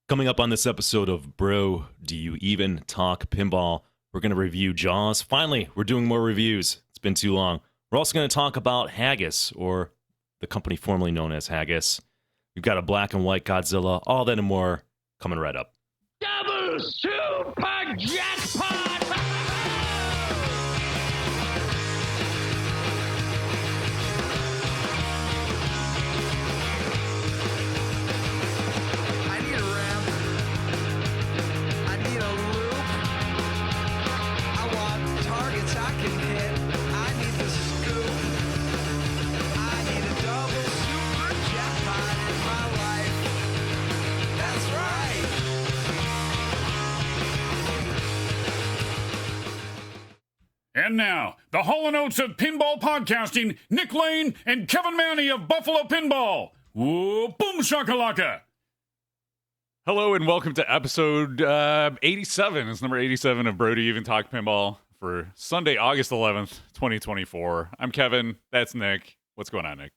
Coming up on this episode of Bro, Do You Even Talk Pinball? We're going to review Jaws. Finally, we're doing more reviews. It's been too long. We're also going to talk about Haggis, or the company formerly known as Haggis. We've got a black and white Godzilla, all that and more coming right up. Double super jackpot! I need a ramp. I need a loop. I want targets I can hit. I need the scoop. I need a double super jackpot in my life. That's right. And now, the Hall & Oates of pinball podcasting, Nick Lane and Kevin Manny of Buffalo Pinball. Whoa, boom shakalaka! Hello and welcome to episode 87. It's number 87 of Brody Even Talk Pinball for Sunday, August 11th, 2024. I'm Kevin. That's Nick. What's going on, Nick?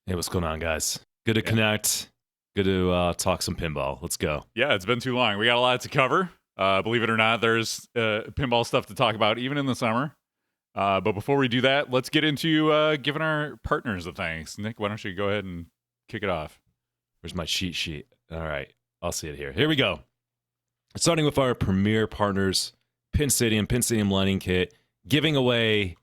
Hey, what's going on, guys? Good to connect. Good to talk some pinball. Let's go. Yeah, it's been too long. We got a lot to cover. Believe it or not, there's pinball stuff to talk about even in the summer. But before we do that, let's get into giving our partners a thanks. Nick, why don't you go ahead and kick it off? Where's my cheat sheet? All right, I'll see it here. Here we go. Starting with our premier partners, Pin Stadium Lighting Kit, giving away,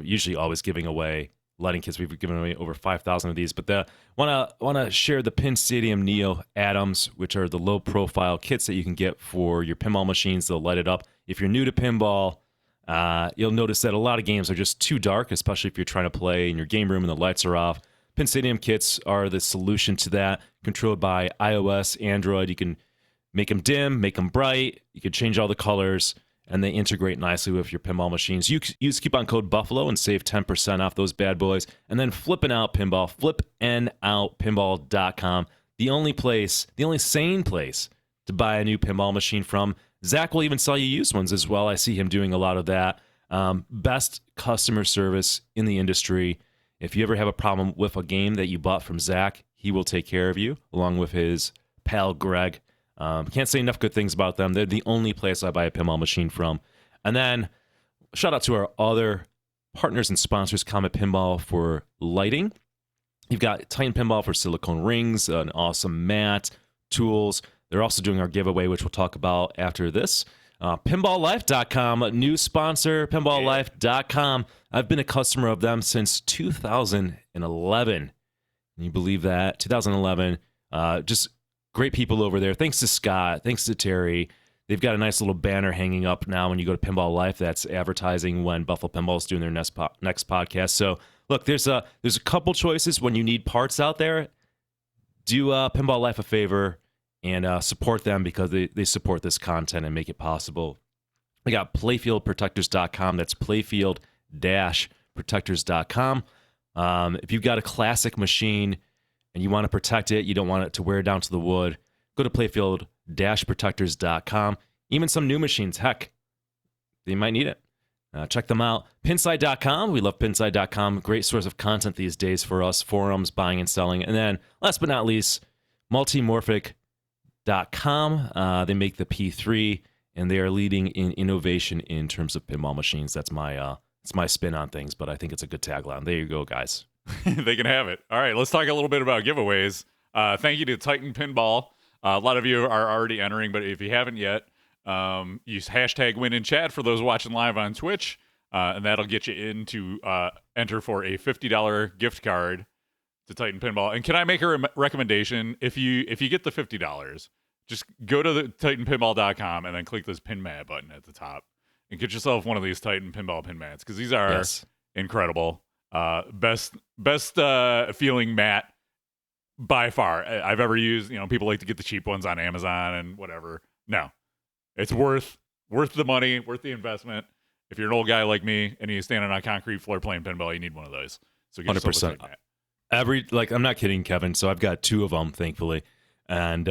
usually always giving away lighting kits. We've given away over 5,000 of these, but want to share the Pin Stadium Neo Atoms, which are the low profile kits that you can get for your pinball machines. They'll light it up. If you're new to pinball, you'll notice that a lot of games are just too dark, especially if you're trying to play in your game room and the lights are off. Pin Stadium kits are the solution to that, controlled by iOS, Android. You can make them dim, make them bright. You can change all the colors, and they integrate nicely with your pinball machines. You use coupon code Buffalo and save 10% off those bad boys. And then Flippin' Out Pinball, flippinoutpinball.com, the only sane place to buy a new pinball machine from. Zach will even sell you used ones as well. I see him doing a lot of that. Best customer service in the industry. If you ever have a problem with a game that you bought from Zach, he will take care of you, along with his pal Greg. Can't say enough good things about them. They're the only place I buy a pinball machine from. And then shout out to our other partners and sponsors, Comet Pinball for lighting. You've got Titan Pinball for silicone rings, an awesome mat, tools. They're also doing our giveaway, which we'll talk about after this. PinballLife.com, a new sponsor, PinballLife.com. I've been a customer of them since 2011. Can you believe that? 2011. Just great people over there. Thanks to Scott. Thanks to Terry. They've got a nice little banner hanging up now when you go to Pinball Life that's advertising when Buffalo Pinball is doing their next podcast. So, look, there's a couple choices when you need parts out there. Do Pinball Life a favor and support them because they support this content and make it possible. We got playfieldprotectors.com. That's playfield-protectors.com. If you've got a classic machine and you want to protect it, you don't want it to wear down to the wood, go to playfield-protectors.com. Even some new machines, heck, you might need it. Check them out. Pinside.com. We love Pinside.com. Great source of content these days for us, forums, buying and selling. And then, last but not least, Multimorphic.com. They make the P3, and they are leading in innovation in terms of pinball machines. That's my spin on things, but I think it's a good tagline. There you go, guys. They can have it. All right, let's talk a little bit about giveaways. Thank you to Titan Pinball. A lot of you are already entering, but if you haven't yet, use hashtag win in chat for those watching live on Twitch, and that'll get you in to enter for a $50 gift card to Titan Pinball. And can I make a recommendation? If you get the $50, just go to the TitanPinball.com and then click this pin mat button at the top and get yourself one of these Titan Pinball pin mats because these are incredible. Best feeling mat by far I've ever used. You know, people like to get the cheap ones on Amazon and whatever. No, it's worth the money, worth the investment. If you're an old guy like me and you stand on a concrete floor playing pinball, you need one of those. So get 100%. I'm not kidding, Kevin. So I've got two of them, thankfully. And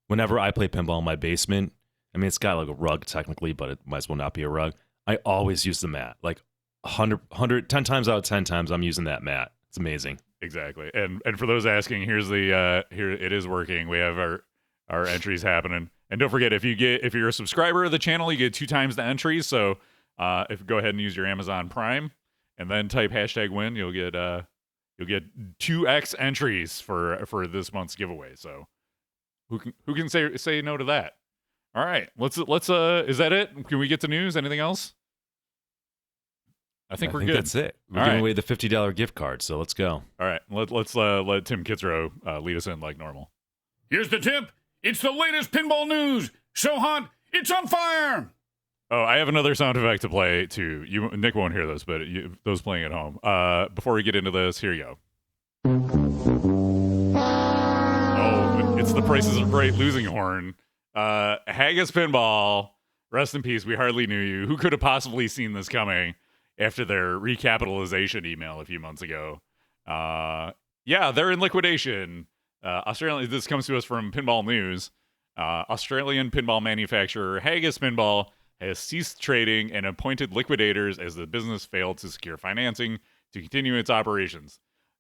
whenever I play pinball in my basement, I mean, it's got like a rug technically, but it might as well not be a rug. I always use the mat. Like 10 times out of 10 times, I'm using that mat. It's amazing. Exactly. And for those asking, here's the here it is working. We have our our entries happening. And don't forget, if you're a subscriber of the channel, you get 2 times the entries. So if go ahead and use your Amazon Prime and then type #win, you'll get 2x entries for this month's giveaway. So who can say no to that? All right, let's is that it? Can we get to news? Anything else? I think we're good. That's it. We're giving away the $50 gift card, so let's go. All right, let's let Tim Kitzrow lead us in like normal. Here's the tip. It's the latest pinball news. So hot, it's on fire. Oh, I have another sound effect to play too. Nick won't hear this, but those playing at home. Before we get into this, here you go. Oh, it's the Price is Right losing horn. Haggis Pinball, rest in peace. We hardly knew you. Who could have possibly seen this coming after their recapitalization email a few months ago? Yeah, they're in liquidation. Australia. This comes to us from Pinball News. Australian pinball manufacturer Haggis Pinball has ceased trading and appointed liquidators as the business failed to secure financing to continue its operations.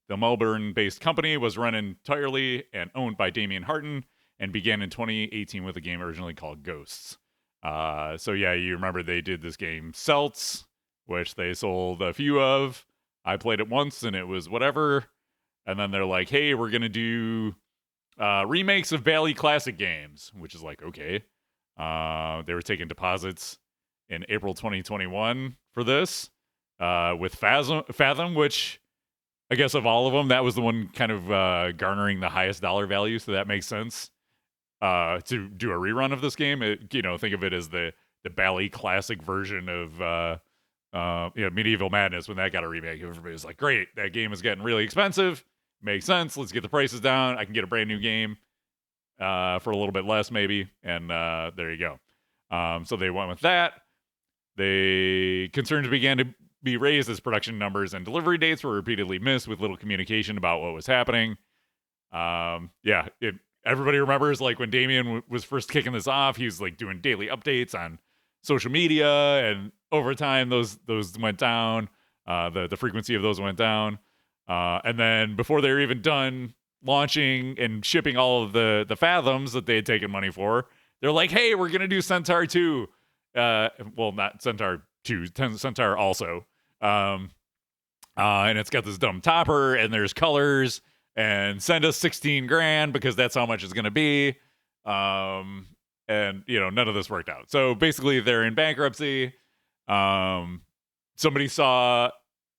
The Melbourne-based company was run entirely and owned by Damien Harton and began in 2018 with a game originally called Ghosts. So yeah, you remember they did this game Celts, which they sold a few of. I played it once and it was whatever. And then they're like, hey, we're going to do remakes of Bally Classic games, which is like, okay. They were taking deposits in April 2021 for this with Fathom, which I guess of all of them, that was the one kind of garnering the highest dollar value. So that makes sense to do a rerun of this game. Think of it as the Bally Classic version of Medieval Madness when that got a remake. Everybody was like, great, that game is getting really expensive. Makes sense. Let's get the prices down. I can get a brand new game for a little bit less, maybe. And there you go. So they went with that. Concerns began to be raised as production numbers and delivery dates were repeatedly missed with little communication about what was happening. Everybody remembers like when Damien was first kicking this off, he was like doing daily updates on social media, and over time those went down. The frequency of those went down. And then before they were even done launching and shipping all of the Fathoms that they had taken money for, they're like, hey, we're going to do Centaur 2. Well, not Centaur 2, Centaur also. And it's got this dumb topper and there's colors, and send us 16 grand because that's how much it's going to be. And none of this worked out. So basically they're in bankruptcy. Somebody saw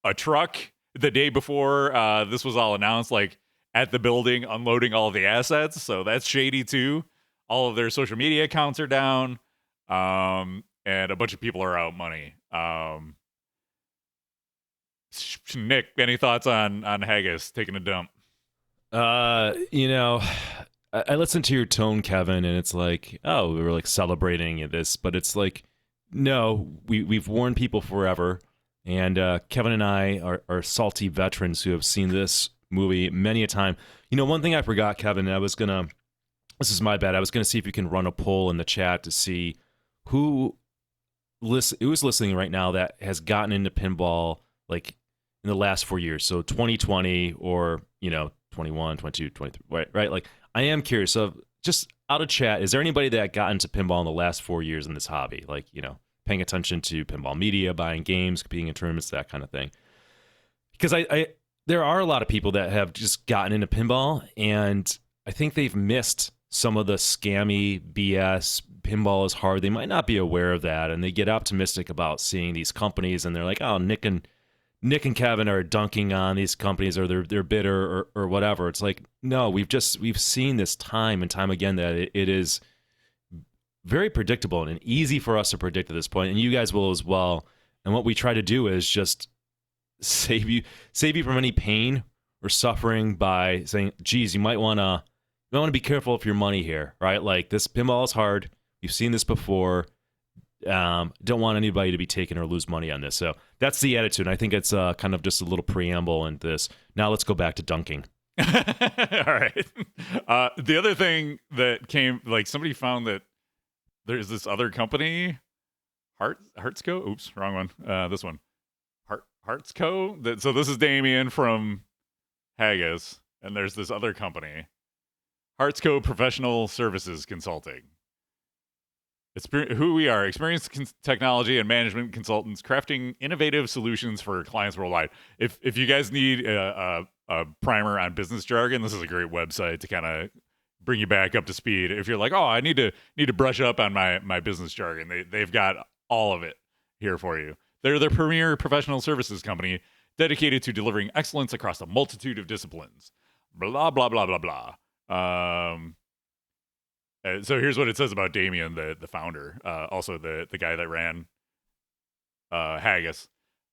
a truck the day before this was all announced, like at the building unloading all of the assets. So that's shady too. All of their social media accounts are down. And a bunch of people are out money. Nick, any thoughts on Haggis taking a dump? I listened to your tone, Kevin, and it's like, oh, we were like celebrating this, but it's like, no, we've warned people forever. And Kevin and I are salty veterans who have seen this movie many a time. One thing I forgot, Kevin, this is my bad. I was going to see if you can run a poll in the chat to see who's listening right now that has gotten into pinball like in the last 4 years. So 2020 or, 21, 22, 23, right? Like, I am curious. So just out of chat, is there anybody that got into pinball in the last 4 years in this hobby? Like, paying attention to pinball media, buying games, competing in tournaments, that kind of thing. Because there are a lot of people that have just gotten into pinball, and I think they've missed some of the scammy BS. Pinball is hard. They might not be aware of that, and they get optimistic about seeing these companies, and they're like, oh, Nick and Kevin are dunking on these companies, or they're bitter or whatever. It's like, no, we've seen this time and time again that it is very predictable and easy for us to predict at this point, and you guys will as well. And what we try to do is just save you from any pain or suffering by saying, geez, you might want to be careful of your money here, right? Like, this pinball is hard. You've seen this before. Don't want anybody to be taken or lose money on this. So that's the attitude. And I think it's kind of just a little preamble in this. Now let's go back to dunking. All right. The other thing that came, like, somebody found that there's this other company, Heartsco. Oops, wrong one. This one, Heartsco. So this is Damien from Haggis, and there's this other company. Heartsco Professional Services Consulting. Who we are, experienced technology and management consultants crafting innovative solutions for clients worldwide. If you guys need a primer on business jargon, this is a great website to kind of bring you back up to speed. If you're like, oh, I need to brush up on my business jargon, they've got all of it here for you. They're the premier professional services company dedicated to delivering excellence across a multitude of disciplines. Blah blah blah blah blah. So here's what it says about Damien, the founder, also the guy that ran Haggis.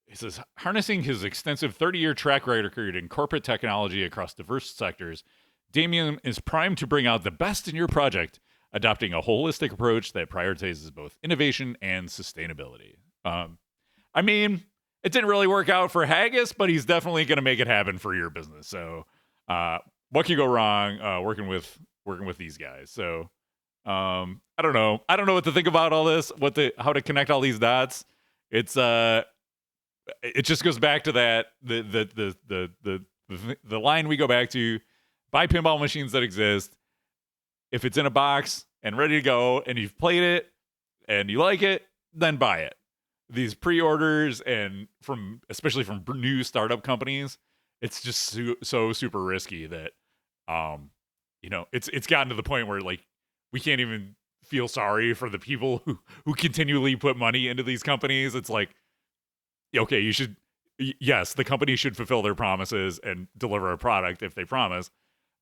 He says, harnessing his extensive 30-year track record in corporate technology across diverse sectors, Damien is primed to bring out the best in your project, adopting a holistic approach that prioritizes both innovation and sustainability. I mean, it didn't really work out for Haggis, but he's definitely going to make it happen for your business. So what can go wrong working with these guys? So I don't know what to think about all this, how to connect all these dots. It's it just goes back to that the line we go back to: buy pinball machines that exist. If it's in a box and ready to go and you've played it and you like it, then buy it. These pre-orders and especially from new startup companies, it's just so super risky that it's gotten to the point where like we can't even feel sorry for the people who continually put money into these companies. It's like, okay, yes, the company should fulfill their promises and deliver a product if they promise,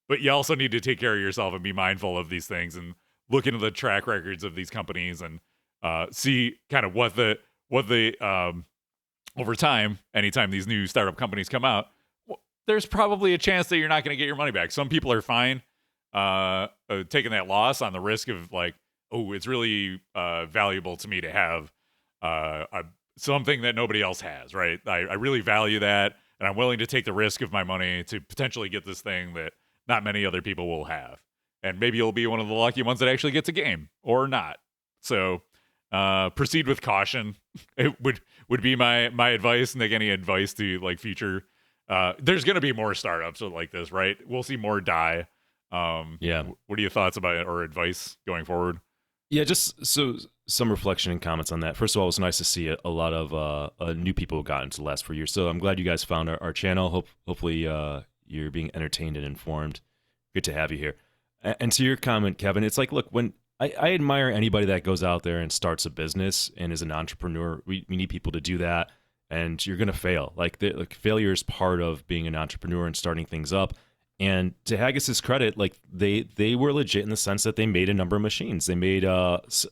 but you also need to take care of yourself and be mindful of these things and look into the track records of these companies and see kind of what the over time, anytime these new startup companies come out, there's probably a chance that you're not going to get your money back. Some people are fine taking that loss on the risk of like, oh, it's really valuable to me to have something that nobody else has, right? I really value that, and I'm willing to take the risk of my money to potentially get this thing that not many other people will have. And maybe you'll be one of the lucky ones that actually gets a game or not. So proceed with caution. It would be my advice. Nick, any advice to like future? There's going to be more startups like this, right? We'll see more die. Yeah. What are your thoughts about it or advice going forward? Yeah, just so some reflection and comments on that. First of all, it was nice to see a lot of new people who got into the last 4 years. So I'm glad you guys found our channel. Hopefully you're being entertained and informed. Good to have you here. And to your comment, Kevin, it's like, look, when I admire anybody that goes out there and starts a business and is an entrepreneur. We need people to do that, and you're going to fail. Like failure is part of being an entrepreneur and starting things up. And to Haggis's credit, like they were legit in the sense that they made a number of machines. They made Celts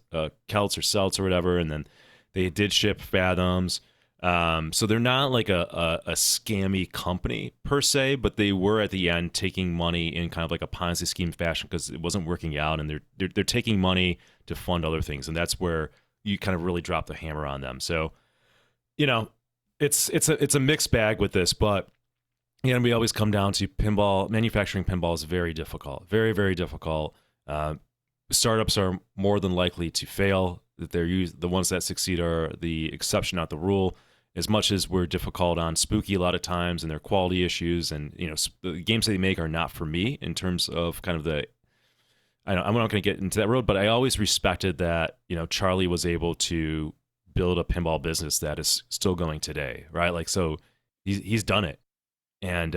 or Celts or whatever, and then they did ship Fathoms. So they're not like a scammy company per se, but they were at the end taking money in kind of like a Ponzi scheme fashion because it wasn't working out, and they're taking money to fund other things, and that's where you kind of really drop the hammer on them. So, it's a mixed bag with this, but. And we always come down to pinball. Manufacturing pinball is very difficult, very, very difficult. Startups are more than likely to fail. That the ones that succeed are the exception, not the rule. As much as we're difficult on Spooky a lot of times and their quality issues, and the games that they make are not for me in terms of kind of I'm not going to get into that road, but I always respected that Charlie was able to build a pinball business that is still going today, right? Like so, he's done it. And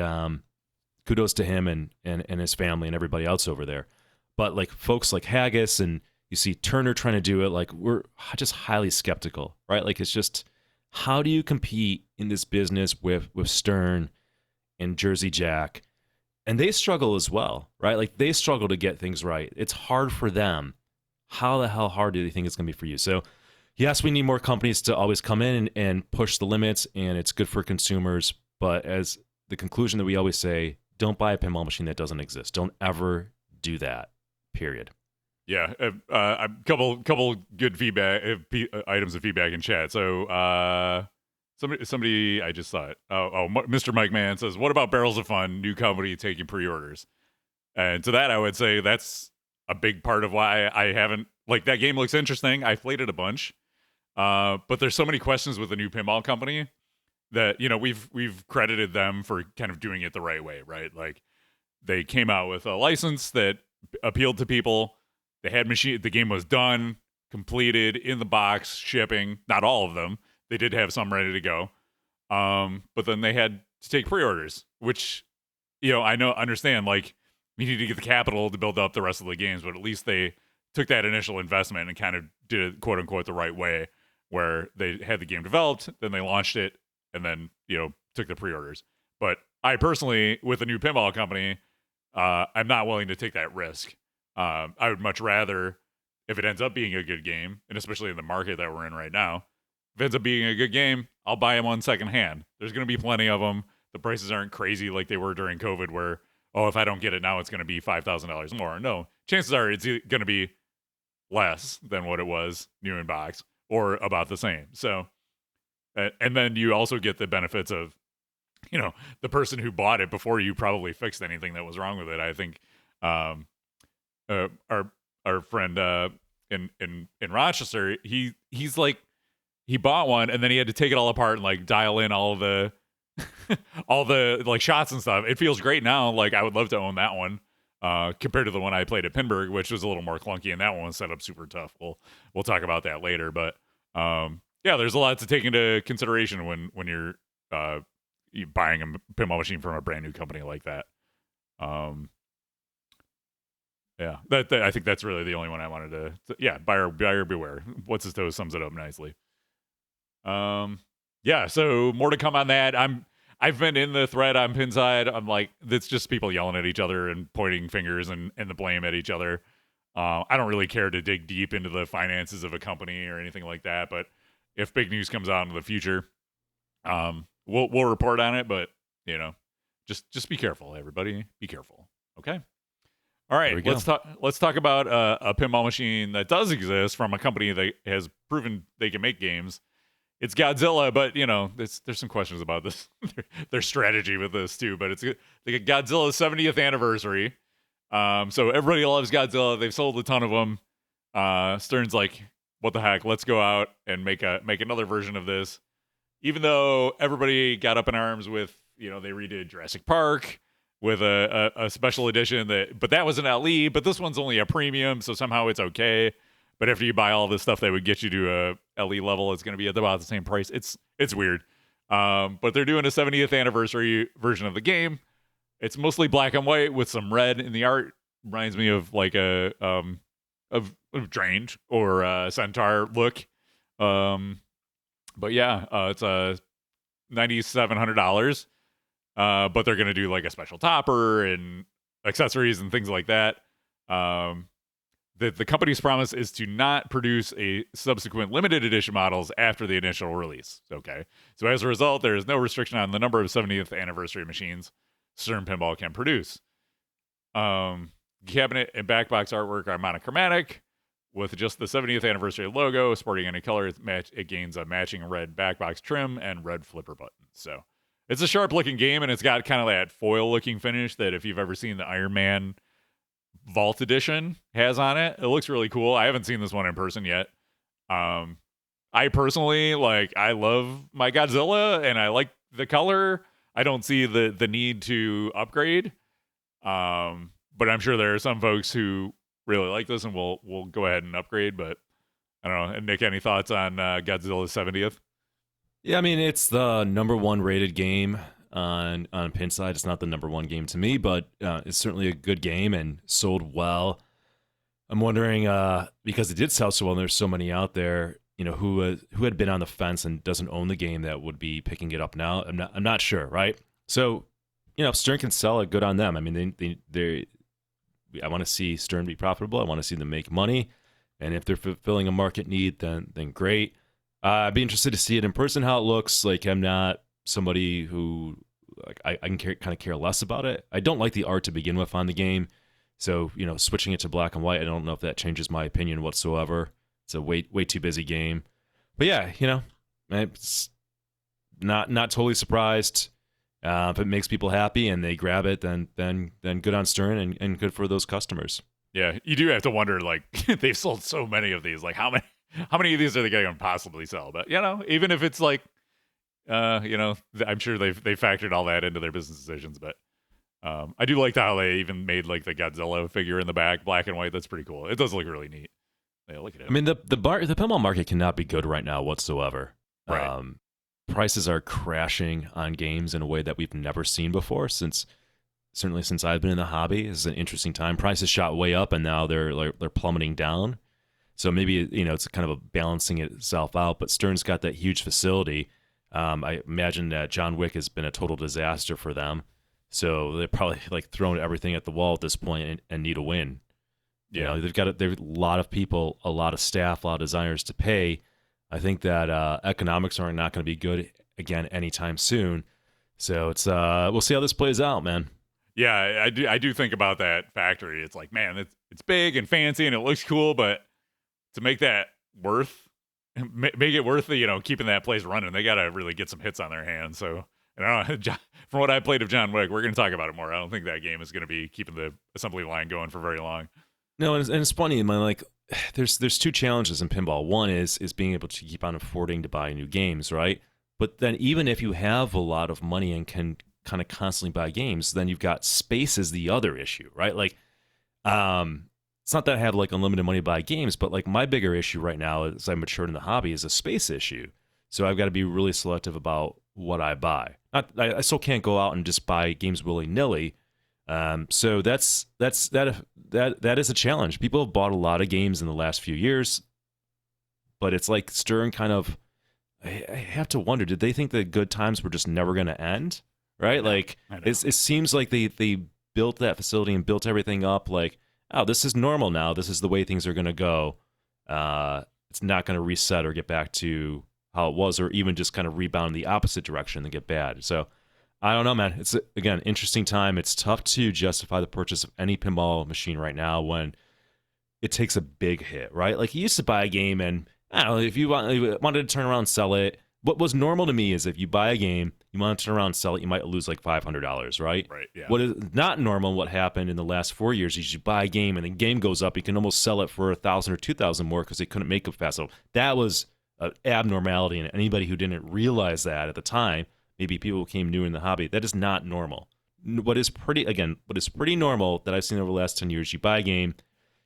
kudos to him and his family and everybody else over there. But like folks like Haggis and you see Turner trying to do it, like we're just highly skeptical, right? Like it's just, how do you compete in this business with Stern and Jersey Jack? And they struggle as well, right? Like they struggle to get things right. It's hard for them. How the hell hard do they think it's going to be for you? So yes, we need more companies to always come in and push the limits, and it's good for consumers. But as the conclusion that we always say, don't buy a pinball machine that doesn't exist. Don't ever do that, period. Yeah, a couple good feedback items of feedback in chat. So somebody I just saw it. Mr. Mike Mann says, what about Barrels of Fun, new company taking pre-orders? And to that I would say that's a big part of why I haven't, like, that game looks interesting. I played it a bunch. But there's so many questions with the new pinball company that we've credited them for kind of doing it the right way, right? Like they came out with a license that appealed to people. They had the game was done, completed, in the box, shipping. Not all of them. They did have some ready to go. But then they had to take pre-orders, which, understand, like, you need to get the capital to build up the rest of the games, but at least they took that initial investment and kind of did it, quote unquote, the right way, where they had the game developed, then they launched it, and then, took the pre-orders. But I personally, with a new pinball company, I'm not willing to take that risk. I would much rather, if it ends up being a good game, and especially in the market that we're in right now, if it ends up being a good game, I'll buy them on secondhand. There's going to be plenty of them. The prices aren't crazy like they were during COVID, where, if I don't get it now, it's going to be $5,000 more. No, chances are it's going to be less than what it was new in box, or about the same. So, and then you also get the benefits of, the person who bought it before you probably fixed anything that was wrong with it. I think our friend in Rochester, he's like, he bought one and then he had to take it all apart and like dial in all the all the like shots and stuff. It feels great now. Like, I would love to own that one compared to the one I played at Pinburgh, which was a little more clunky, and that one was set up super tough. We'll talk about that later, but yeah, there's a lot to take into consideration when you're buying a pinball machine from a brand new company like that. Yeah, I think that's really the only one I wanted to yeah, buyer beware. What's his toes sums it up nicely. Yeah, so more to come on that. I've been in the thread on PinShed. I'm like, it's just people yelling at each other and pointing fingers and the blame at each other. I don't really care to dig deep into the finances of a company or anything like that, but if big news comes out in the future, we'll report on it, but just be careful, everybody. Be careful. Okay. All right, let's talk about a pinball machine that does exist from a company that has proven they can make games. It's Godzilla, but there's some questions about this their strategy with this too. But it's like a Godzilla 70th anniversary. So everybody loves Godzilla. They've sold a ton of them. Stern's like, what the heck? Let's go out and make another version of this. Even though everybody got up in arms with they redid Jurassic Park with a special edition but that was an LE, but this one's only a premium, so somehow it's okay. But after you buy all this stuff that would get you to a LE level, it's going to be at about the same price. It's weird. But they're doing a 70th anniversary version of the game. It's mostly black and white with some red in the art. Reminds me of like of Strange or Centaur look. But yeah, it's $9,700. But they're going to do like a special topper and accessories and things like that. The company's promise is to not produce a subsequent limited edition models after the initial release. Okay. So as a result, there is no restriction on the number of 70th anniversary machines Stern Pinball can produce. Cabinet and back box artwork are monochromatic with just the 70th anniversary logo. Sporting any color, it gains a matching red back box trim and red flipper buttons. So it's a sharp looking game, and it's got kind of that foil looking finish that if you've ever seen the Iron Man Vault Edition has on it. It looks really cool. I haven't seen this one in person yet. I personally I love my Godzilla and I like the color. I don't see the need to upgrade. But I'm sure there are some folks who really like this and will go ahead and upgrade. But I don't know. And Nick, any thoughts on Godzilla 70th? Yeah, I mean, it's the number one rated game on PinShed. It's not the number one game to me, but it's certainly a good game and sold well. I'm wondering, because it did sell so well and there's so many out there, who had been on the fence and doesn't own the game that would be picking it up now. I'm not sure, right? So, if Stern can sell it, good on them. I mean, I want to see Stern be profitable. I want to see them make money. And if they're fulfilling a market need, then great. I'd be interested to see it in person, how it looks. Like, I'm not somebody who I can kind of care less about it. I don't like the art to begin with on the game. So, switching it to black and white, I don't know if that changes my opinion whatsoever. It's a way too busy game. But yeah, it's not totally surprised. If it makes people happy and they grab it, then good on Stern and good for those customers. Yeah, you do have to wonder, they've sold so many of these. How many of these are they going to possibly sell? But, even if it's I'm sure they've factored all that into their business decisions. But I do like how they even made like the Godzilla figure in the back, black and white. That's pretty cool. It does look really neat. Yeah, look at it. I mean, the pinball market cannot be good right now whatsoever. Right. Prices are crashing on games in a way that we've never seen before. Certainly since I've been in the hobby, it's an interesting time. Prices shot way up, and now they're plummeting down. So maybe it's kind of a balancing itself out. But Stern's got that huge facility. I imagine that John Wick has been a total disaster for them. So they're probably like throwing everything at the wall at this point and need a win. Yeah. They've got a lot of people, a lot of staff, a lot of designers to pay. I think that economics are not going to be good again anytime soon. So it's we'll see how this plays out, man. Yeah, I do think about that factory. It's like, man, it's big and fancy and it looks cool, but to make that make it worth keeping that place running, they got to really get some hits on their hands. So, and I don't know, from what I played of John Wick, we're going to talk about it more. I don't think that game is going to be keeping the assembly line going for very long. No, and it's funny, man. Like, there's two challenges in pinball. One is being able to keep on affording to buy new games, right? But then even if you have a lot of money and can kind of constantly buy games, then you've got space is the other issue, right? Like, it's not that I have like unlimited money to buy games, but like my bigger issue right now as I matured in the hobby is a space issue. So I've got to be really selective about what I buy. I still can't go out and just buy games willy nilly. So that is a challenge. People have bought a lot of games in the last few years, but it's like Stern kind of. I have to wonder, did they think the good times were just never going to end? Right? Like it seems like they built that facility and built everything up like, oh, this is normal now. This is the way things are going to go. It's not going to reset or get back to how it was, or even just kind of rebound in the opposite direction and get bad. So I don't know, man. It's, again, interesting time. It's tough to justify the purchase of any pinball machine right now when it takes a big hit, right? Like, you used to buy a game and, I don't know, if you wanted to turn around and sell it, what was normal to me is if you buy a game, you want to turn around and sell it, you might lose like $500, right? Right, yeah. What is not normal, what happened in the last 4 years, is you buy a game and the game goes up, you can almost sell it for $1,000 or $2,000 more because they couldn't make it fast enough. That was an abnormality, and anybody who didn't realize that at the time, maybe people who came new in the hobby, that is not normal. What is pretty normal that I've seen over the last 10 years, you buy a game,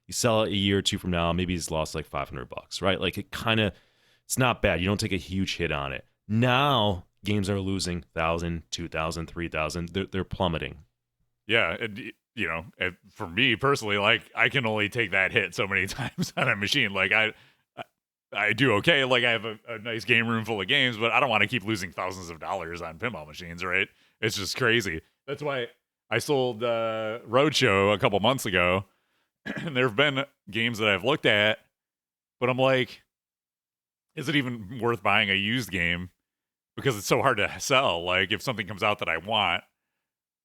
you sell it a year or two from now, maybe it's lost like $500, right? Like, it's not bad. You don't take a huge hit on it. Now games are losing 1,000, 2,000, 3,000. They're plummeting. Yeah, and for me personally, like, I can only take that hit so many times on a machine. Like, I do okay. Like, I have a nice game room full of games, but I don't want to keep losing thousands of dollars on pinball machines, right? It's just crazy. That's why I sold Roadshow a couple months ago, and there have been games that I've looked at, but I'm like, is it even worth buying a used game? Because it's so hard to sell. Like, if something comes out that I want,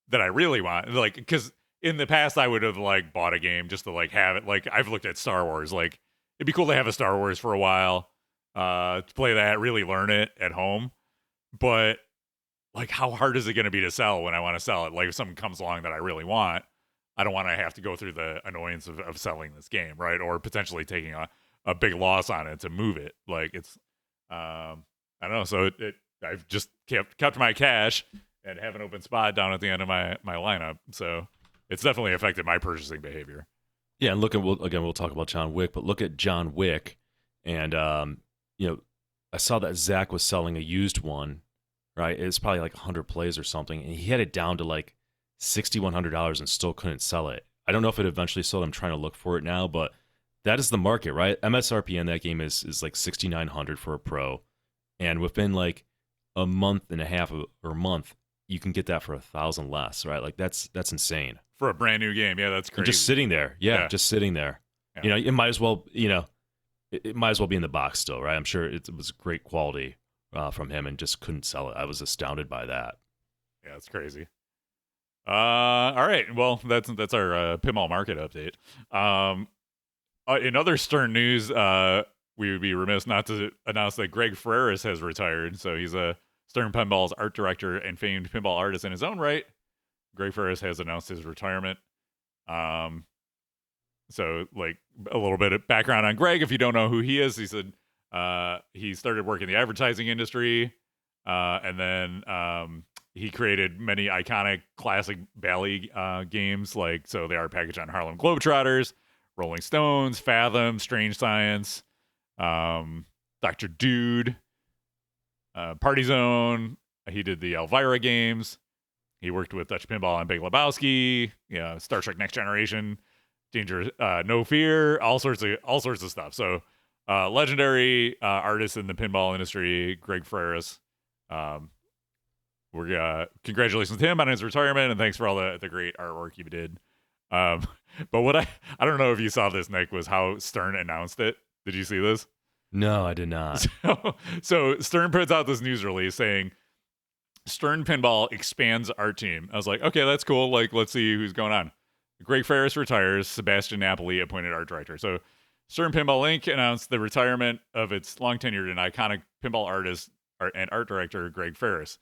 that I really want, like, because in the past I would have like bought a game just to like have it. Like, I've looked at Star Wars. Like, it'd be cool to have a Star Wars for a while, to play that, really learn it at home. But like, how hard is it going to be to sell when I want to sell it? Like, if something comes along that I really want, I don't want to have to go through the annoyance of selling this game, right? Or potentially taking a big loss on it to move it. Like, it's, I don't know. So I've just kept my cash and have an open spot down at the end of my lineup. So it's definitely affected my purchasing behavior. Yeah, and we'll talk about John Wick, but look at John Wick, and I saw that Zach was selling a used one, right? It's probably like 100 plays or something, and he had it down to like $6,100 and still couldn't sell it. I don't know if it eventually sold. I'm trying to look for it now, but that is the market, right? MSRP in that game is like $6,900 for a pro, and within like a month and a half or a month, you can get that for $1,000 less, right? Like, that's insane For a brand new game. Yeah, that's crazy. and just sitting there. Yeah, just sitting there. Yeah. It might as well, it might as well be in the box still, right? I'm sure it was great quality from him, and just couldn't sell it. I was astounded by that. Yeah, it's crazy. All right. Well, that's our pinball market update. In other Stern news, we would be remiss not to announce that Greg Freres has retired. So he's a Stern Pinball's art director and famed pinball artist in his own right. Greg Freres has announced his retirement. So, like, a little bit of background on Greg, if you don't know who he is. He said he started working in the advertising industry, and then he created many iconic classic Bally games, like so the art package on Harlem Globetrotters, Rolling Stones, Fathom, Strange Science, Dr. Dude, Party Zone. He did the Elvira games. He worked with Dutch Pinball on Big Lebowski, Star Trek Next Generation, Danger, No Fear, all sorts of stuff. So legendary artist in the pinball industry, Greg Freres. Congratulations to him on his retirement, and thanks for all the great artwork you did. But what I don't know if you saw this, Nick, was how Stern announced it. Did you see this? No, I did not. So Stern puts out this news release saying Stern Pinball expands art team. I was like, okay, that's cool. Like, let's see who's going on. Greg Ferris retires. Sebastian Napoli appointed art director. So Stern Pinball Inc. announced the retirement of its long-tenured and iconic pinball artist and art director, Greg Ferris.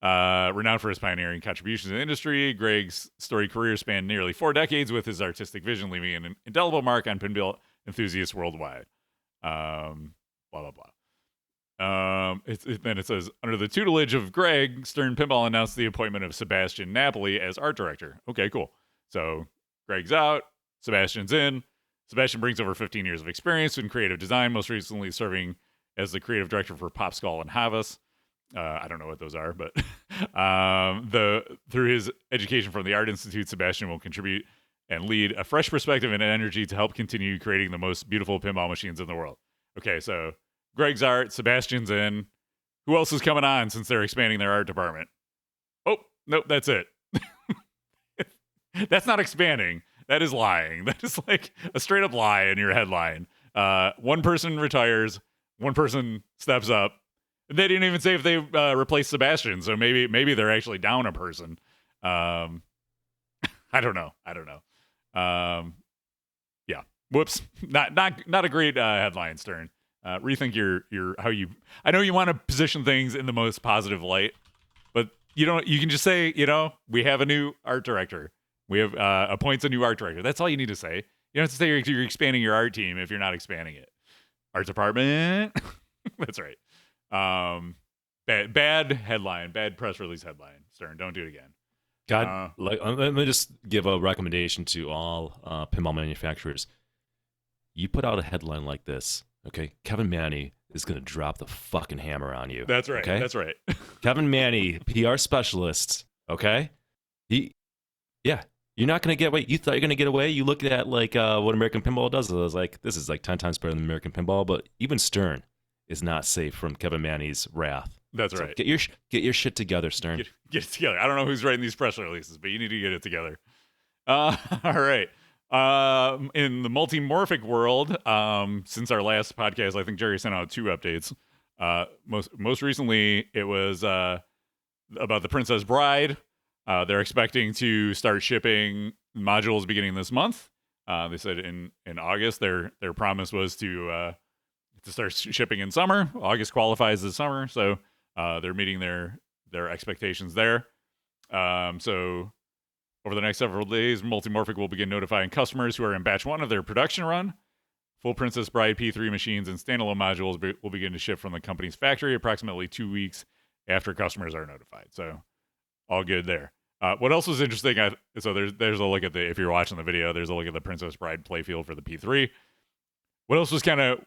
Renowned for his pioneering contributions in the industry, Greg's storied career spanned nearly 4 decades with his artistic vision leaving an indelible mark on pinball enthusiasts worldwide. Blah, blah, blah. Then it says, under the tutelage of Greg, Stern Pinball announced the appointment of Sebastian Napoli as art director. Okay, cool. So Greg's out, Sebastian's in. Sebastian brings over 15 years of experience in creative design, most recently serving as the creative director for Pop Skull and Haggis. I don't know what those are, but through his education from the Art Institute, Sebastian will contribute and lead a fresh perspective and energy to help continue creating the most beautiful pinball machines in the world. Okay, so Greg's art, Sebastian's in. Who else is coming on since they're expanding their art department? Oh, nope, that's it. That's not expanding. That is lying. That is like a straight up lie in your headline. One person retires, one person steps up. They didn't even say if they replaced Sebastian, so maybe they're actually down a person. I don't know. Yeah. Whoops. Not a great headline, Stern. Rethink your how you. I know you want to position things in the most positive light, but you can just say, we have a new art director. We have appoints a new art director. That's all you need to say. You don't have to say you're expanding your art team if you're not expanding it. Art department. That's right. Bad headline, bad press release headline. Stern, don't do it again. God, let me just give a recommendation to all pinball manufacturers. You put out a headline like this, okay? Kevin Manny is going to drop the fucking hammer on you. That's right. Okay? That's right. Kevin Manny, PR specialist, okay? You're not going to get away. You thought you're going to get away? You look at like what American Pinball does. I was like, this is like 10 times better than American Pinball, but even Stern is not safe from Kevin Manny's wrath. That's So right. Get your shit together, Stern. Get it together. I don't know who's writing these press releases, but you need to get it together. All right. In the multimorphic world, since our last podcast, I think Jerry sent out 2 updates. Most recently, it was about the Princess Bride. They're expecting to start shipping modules beginning this month. They said in August. Their promise was to start shipping in summer. August qualifies as summer, so they're meeting their expectations there. So over the next several days, Multimorphic will begin notifying customers who are in batch 1 of their production run. Full Princess Bride P3 machines and standalone modules will begin to ship from the company's factory approximately 2 weeks after customers are notified. So all good there. What else was interesting? So there's a look at if you're watching the video, there's a look at the Princess Bride playfield for the P3. What else was kind of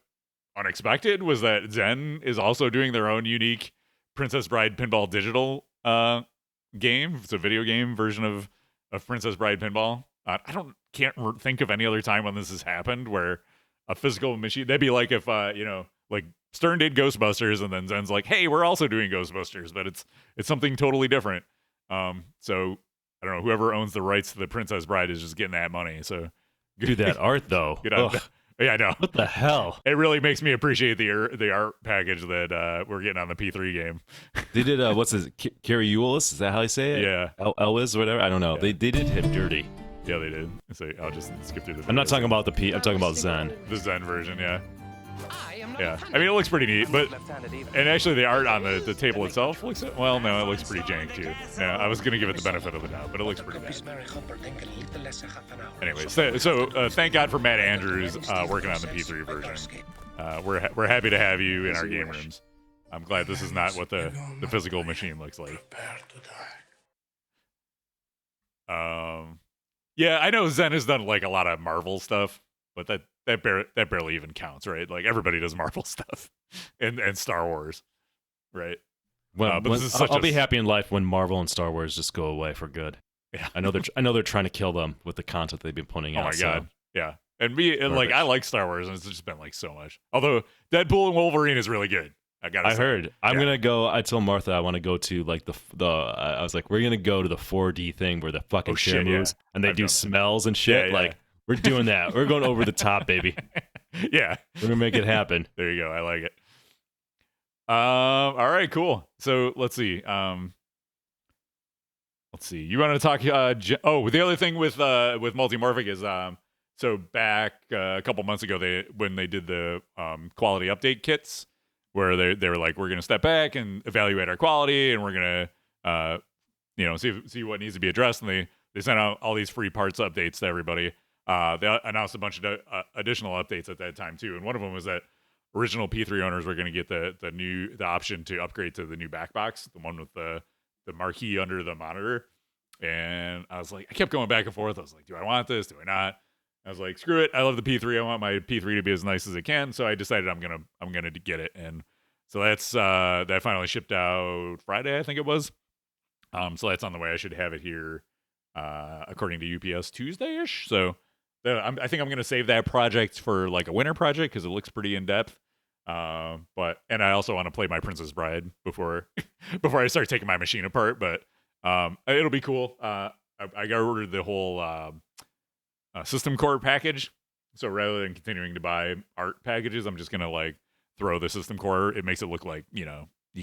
unexpected was that Zen is also doing their own unique Princess Bride Pinball digital game. It's a video game version of Princess Bride Pinball. Can't think of any other time when this has happened where a physical machine. That'd be like if like Stern did Ghostbusters and then Zen's like, hey, we're also doing Ghostbusters, but it's something totally different. So I don't know. Whoever owns the rights to the Princess Bride is just getting that money. So Do that art though. Yeah, I know. What the hell? It really makes me appreciate the art package that we're getting on the P3 game. They did what's his Carrie Eulis? Is that how you say it? Yeah. Elwes or whatever. I don't know. Yeah. They did him dirty. Yeah, they did. So I'll just skip through the. I'm not videos. talking about the P. I'm talking about Zen. The Zen version. Yeah. Yeah. I mean, it looks pretty neat, and actually the art on the table itself looks it looks pretty jank too. Yeah, I was gonna give it the benefit of the doubt, but it looks pretty bad. Anyway, so thank God for Matt Andrews working on the P3 version. We're happy to have you in our game rooms. I'm glad this is not what the physical machine looks like. Yeah, I know Zen has done like a lot of Marvel stuff, but that barely even counts, right? Like everybody does Marvel stuff and Star Wars, right? Well, but this is I'll be happy in life when Marvel and Star Wars just go away for good. Yeah. I know they're trying to kill them with the content they've been putting out. Oh my so. god, yeah. And like I like Star Wars, and it's just been like so much. Although Deadpool and Wolverine is really good. I heard. I'm gonna go. I told Martha I want to go to like I was like, we're gonna go to the 4D thing where the fucking chair moves and they do smells and shit. Yeah, like we're doing that. We're going over the top, baby. Yeah, we're gonna make it happen. There you go. I like it. All right, cool. So let's see. You want to talk? The other thing with Multimorphic is so back a couple months ago when they did the quality update kits where they were like, we're gonna step back and evaluate our quality and we're gonna see what needs to be addressed, and they sent out all these free parts updates to everybody. They announced a bunch of additional updates at that time too, and one of them was that original P3 owners were going to get the option to upgrade to the new back box, the one with the marquee under the monitor. And I was like, I kept going back and forth. I was like, do I want this? Do I not? I was like, screw it. I love the P3. I want my P3 to be as nice as it can. So I decided I'm gonna get it. And so that's that finally shipped out Friday, I think it was. So that's on the way. I should have it here according to UPS Tuesday-ish. So I think I'm gonna save that project for like a winter project because it looks pretty in depth. And I also want to play my Princess Bride before I start taking my machine apart. But it'll be cool. I got ordered the whole system core package. So rather than continuing to buy art packages, I'm just gonna like throw the system core. It makes it look like you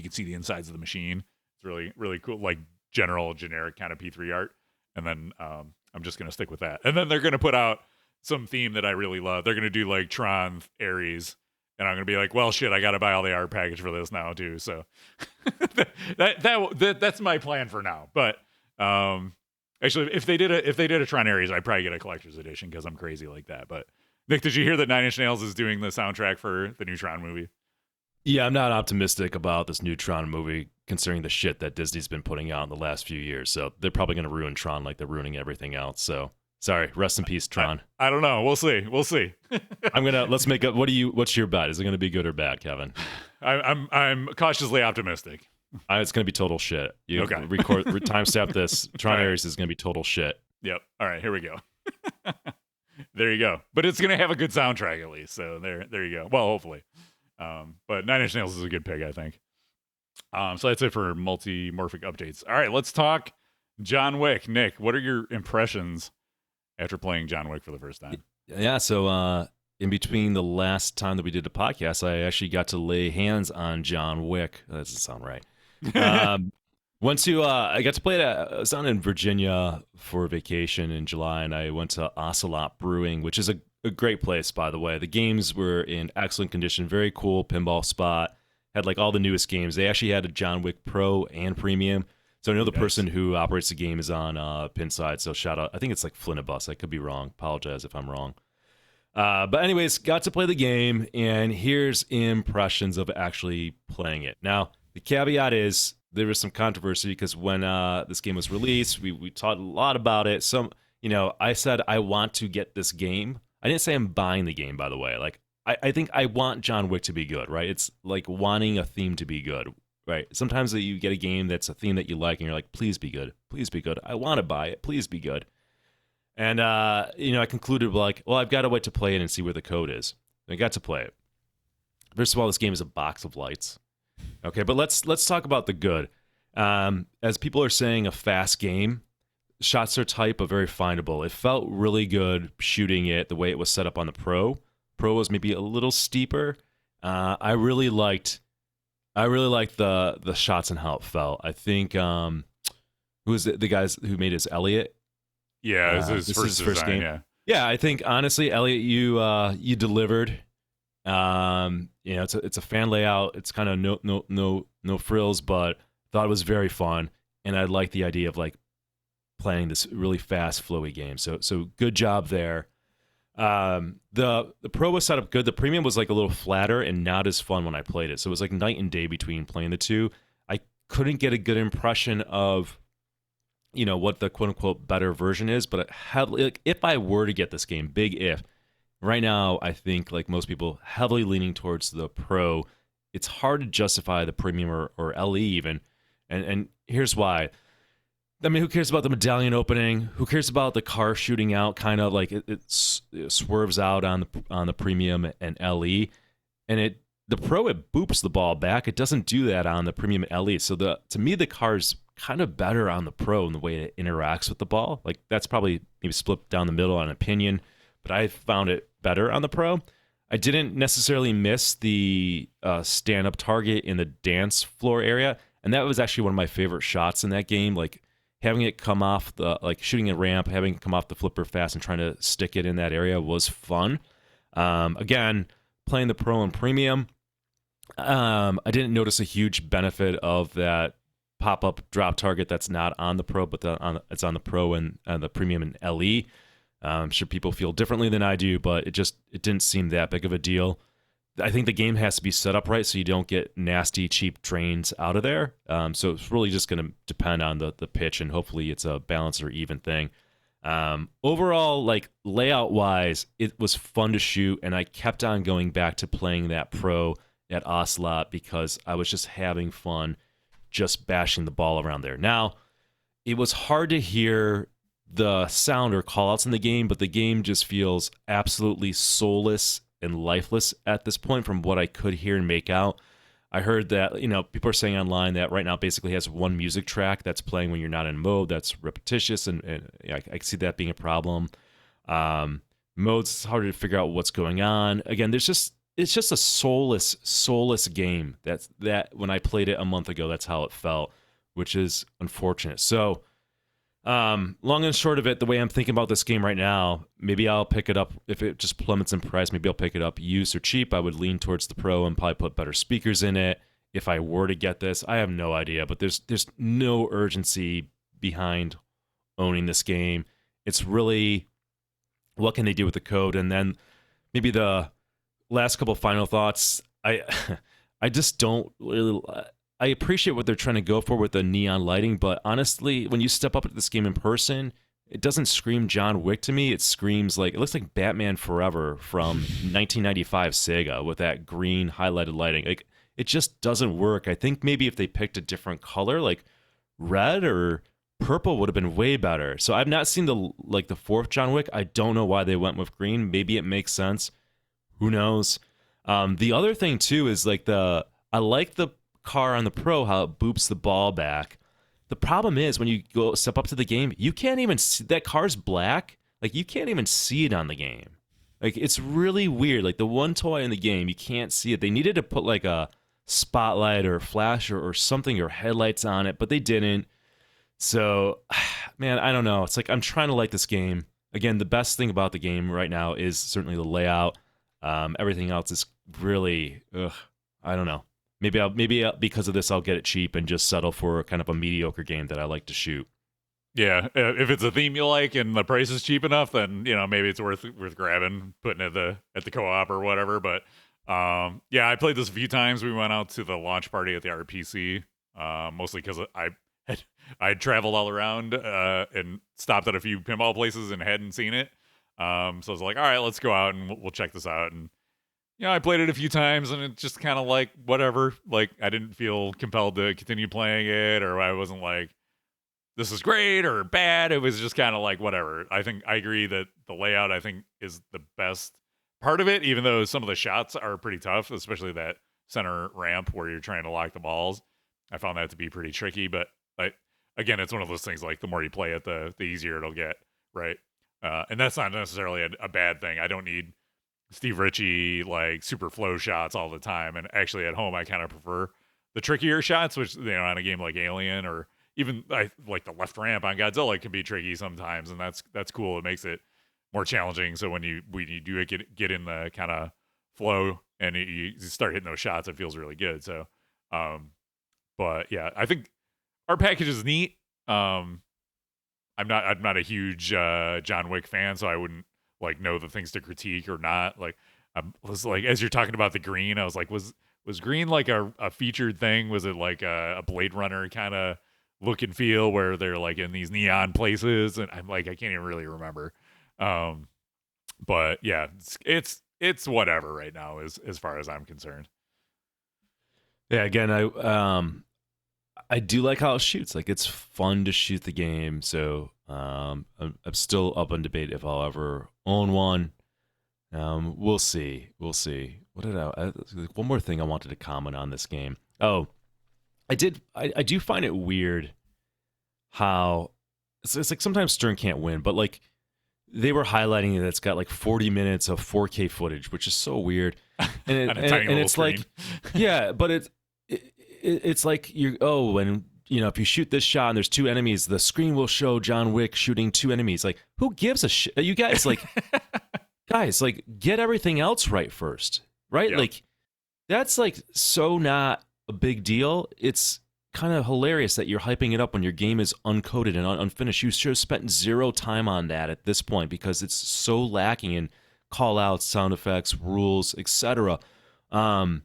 can see the insides of the machine. It's really really cool, like generic kind of P3 art. And then I'm just gonna stick with that. And then they're gonna put out some theme that I really love. They're gonna do like Tron Ares. And I'm gonna be like, well, shit, I gotta buy all the art package for this now too. So that's my plan for now. But actually, if they did a Tron Ares, I'd probably get a collector's edition because I'm crazy like that. But Nick, did you hear that 9 Inch Nails is doing the soundtrack for the new Tron movie? Yeah, I'm not optimistic about this new Tron movie, considering the shit that Disney's been putting out in the last few years. So they're probably gonna ruin Tron like they're ruining everything else. So. Sorry, rest in peace, Tron. I don't know. We'll see. Let's make up. What's your bet? Is it gonna be good or bad, Kevin? I'm cautiously optimistic. It's gonna be total shit. You okay. Timestamp this. Tron Ares is gonna be total shit. Yep. All right, here we go. There you go. But it's gonna have a good soundtrack at least. So there you go. Well, hopefully. But 9 Inch Nails is a good pick, I think. So that's it for Multimorphic updates. All right, let's talk John Wick. Nick, what are your impressions after playing John Wick for the first time? Yeah, so in between the last time that we did the podcast, I actually got to lay hands on John Wick. That doesn't sound right. I got to play it. I was down in Virginia for vacation in July, and I went to Ocelot Brewing, which is a great place, by the way. The games were in excellent condition, very cool pinball spot. Had like all the newest games. They actually had a John Wick Pro and Premium. So I know the person who operates the game is on PinShed, so shout out. I think it's like Flinnibus. I could be wrong. Apologize if I'm wrong. But anyways, got to play the game, and here's impressions of actually playing it. Now, the caveat is there was some controversy because when this game was released, we talked a lot about it. I said I want to get this game. I didn't say I'm buying the game, by the way. Like I think I want John Wick to be good, right? It's like wanting a theme to be good. Right. Sometimes you get a game that's a theme that you like, and you're like, please be good. Please be good. I want to buy it. Please be good. And, I concluded, like, well, I've got to wait to play it and see where the code is. And I got to play it. First of all, this game is a box of lights. Okay, but let's talk about the good. As people are saying, a fast game. Shots are tight, but very findable. It felt really good shooting it the way it was set up on the Pro. Pro was maybe a little steeper. I really liked the shots and how it felt. I think who was it? The guys who made his Elliot. Yeah, this is his first game. Yeah, I think honestly, Elliot, you delivered. It's a fan layout. It's kind of no frills, but thought it was very fun, and I like the idea of like playing this really fast, flowy game. So good job there. The Pro was set up good. The Premium was like a little flatter and not as fun when I played it. So it was like night and day between playing the two. I couldn't get a good impression of, what the quote unquote better version is. But like, if I were to get this game, big if, right now I think like most people heavily leaning towards the Pro. It's hard to justify the Premium or LE even, and here's why. I mean, who cares about the medallion opening? Who cares about the car shooting out? Kind of like it swerves out on the Premium and LE, and the Pro, it boops the ball back. It doesn't do that on the Premium and LE. So to me the car's kind of better on the Pro in the way it interacts with the ball. Like that's probably maybe split down the middle on opinion, but I found it better on the Pro. I didn't necessarily miss the stand-up target in the dance floor area, and that was actually one of my favorite shots in that game. Like having it come off shooting a ramp, having it come off the flipper fast and trying to stick it in that area was fun. Again, playing the Pro and Premium, I didn't notice a huge benefit of that pop-up drop target that's not on the Pro, but it's on the Pro and the Premium and LE. I'm sure people feel differently than I do, but it didn't seem that big of a deal. I think the game has to be set up right so you don't get nasty, cheap drains out of there. So it's really just going to depend on the pitch, and hopefully it's a balanced or even thing. Overall, like layout-wise, it was fun to shoot, and I kept on going back to playing that Pro at Ocelot because I was just having fun just bashing the ball around there. Now, it was hard to hear the sound or call-outs in the game, but the game just feels absolutely soulless and lifeless at this point from what I could hear and make out. I heard that, people are saying online that right now it basically has one music track that's playing when you're not in mode. That's repetitious, and I can see that being a problem. Modes, it's harder to figure out what's going on. Again, it's just a soulless game. That when I played it a month ago, that's how it felt, which is unfortunate. So, long and short of it, the way I'm thinking about this game right now, maybe I'll pick it up if it just plummets in price. Maybe I'll pick it up used or cheap. I would lean towards the Pro and probably put better speakers in it if I were to get this. I have no idea, but there's no urgency behind owning this game. It's really what can they do with the code, and then maybe the last couple final thoughts. I just don't really. I appreciate what they're trying to go for with the neon lighting, but honestly, when you step up at this game in person, it doesn't scream John Wick to me. It screams it looks like Batman Forever from 1995 Sega with that green highlighted lighting. Like, it just doesn't work. I think maybe if they picked a different color, like red or purple, would have been way better. So I've not seen the fourth John Wick. I don't know why they went with green. Maybe it makes sense. Who knows? The other thing too is I like the car on the Pro, how it boops the ball back. The problem is when you go step up to the game, you can't even see that car's black. Like, you can't even see it on the game. Like, it's really weird. Like, the one toy in the game, you can't see it. They needed to put like a spotlight or flash or something or headlights on it, but they didn't. So, man, I don't know. It's like I'm trying to like this game. Again, the best thing about the game right now is certainly the layout. Everything else is really, I don't know. Maybe because of this, I'll get it cheap and just settle for kind of a mediocre game that I like to shoot. Yeah, if it's a theme you like and the price is cheap enough, then maybe it's worth grabbing, putting it at the co-op or whatever. But yeah, I played this a few times. We went out to the launch party at the RPC, mostly because I traveled all around and stopped at a few pinball places and hadn't seen it. So I was like, all right, let's go out and we'll check this out. And I played it a few times and it just kind of like whatever. Like, I didn't feel compelled to continue playing it, or I wasn't like, this is great or bad. It was just kind of like whatever. I think I agree that the layout, I think, is the best part of it, even though some of the shots are pretty tough, especially center ramp where you're trying to lock the balls. I found that to be pretty tricky, but again, it's one of those things like the more you play it, the easier it'll get, right? And that's not necessarily a bad thing. I don't need Steve Ritchie like super flow shots all the time. And actually at home, I kind of prefer the trickier shots, which, on a game like Alien or even like the left ramp on Godzilla can be tricky sometimes. And that's cool. It makes it more challenging. So when you do get in the kind of flow and you start hitting those shots, it feels really good. So, but yeah, I think our package is neat. I'm not a huge John Wick fan, so I wouldn't like know the things to critique or not. Like I was like, as you're talking about the green, I was like, was green like a featured thing? Was it like a Blade Runner kind of look and feel where they're like in these neon places? And I'm like, I can't even really remember. But yeah, it's whatever right now as far as I'm concerned. Yeah, again, I do like how it shoots. Like, it's fun to shoot the game. So I'm still up on debate if I'll ever own one. We'll see. What did one more thing I wanted to comment on this game. Oh, I do find it weird how it's like sometimes Stern can't win, but like they were highlighting that it's got like 40 minutes of 4K footage, which is so weird. And, and it's screen. like, yeah, but it's like when if you shoot this shot and there's two enemies, the screen will show John Wick shooting two enemies. Like, who gives a shit? You guys, like, get everything else right first, right? Yep. Like, that's like so not a big deal. It's kind of hilarious that you're hyping it up when your game is uncoded and unfinished. You should have spent zero time on that at this point because it's so lacking in call outs, sound effects, rules, etc. When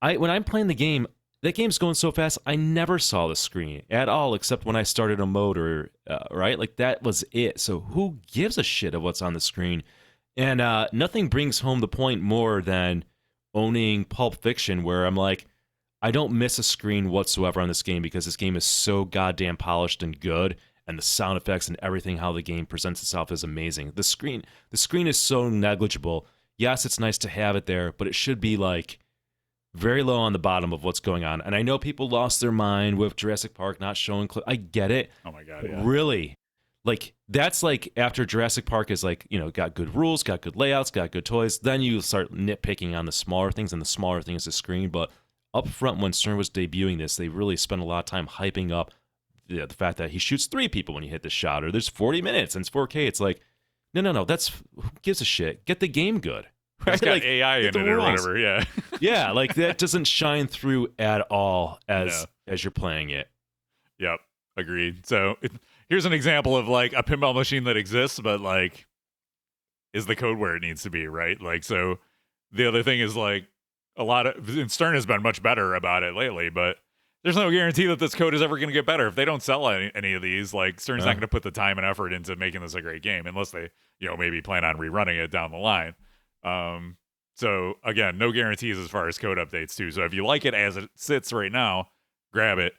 I'm playing the game, that game's going so fast, I never saw the screen at all, except when I started a mode right? Like, that was it. So who gives a shit of what's on the screen? And nothing brings home the point more than owning Pulp Fiction, where I'm like, I don't miss a screen whatsoever on this game because this game is so goddamn polished and good, and the sound effects and everything, how the game presents itself is amazing. The screen is so negligible. Yes, it's nice to have it there, but it should be like very low on the bottom of what's going on. And I know people lost their mind with Jurassic Park not showing I get it. Oh my god, But yeah. really, like, that's like after Jurassic Park is like, got good rules, got good layouts, got good toys, then you start nitpicking on the smaller things, and the smaller thing is the screen. But up front, when Stern was debuting this, they really spent a lot of time hyping up the fact that he shoots 3 people when you hit the shot, or there's 40 minutes and it's 4K. It's like, no, that's, who gives a shit? Get the game good. Right? It's got like, AI in it or whatever, yeah. Yeah, like, that doesn't shine through at all as you're playing it. Yep, agreed. So here's an example of like a pinball machine that exists, but like is the code where it needs to be, right? Like, so the other thing is like and Stern has been much better about it lately, but there's no guarantee that this code is ever going to get better. If they don't sell any of these, like, Stern's not going to put the time and effort into making this a great game unless they, maybe plan on rerunning it down the line. So again, no guarantees as far as code updates too. So if you like it as it sits right now, grab it,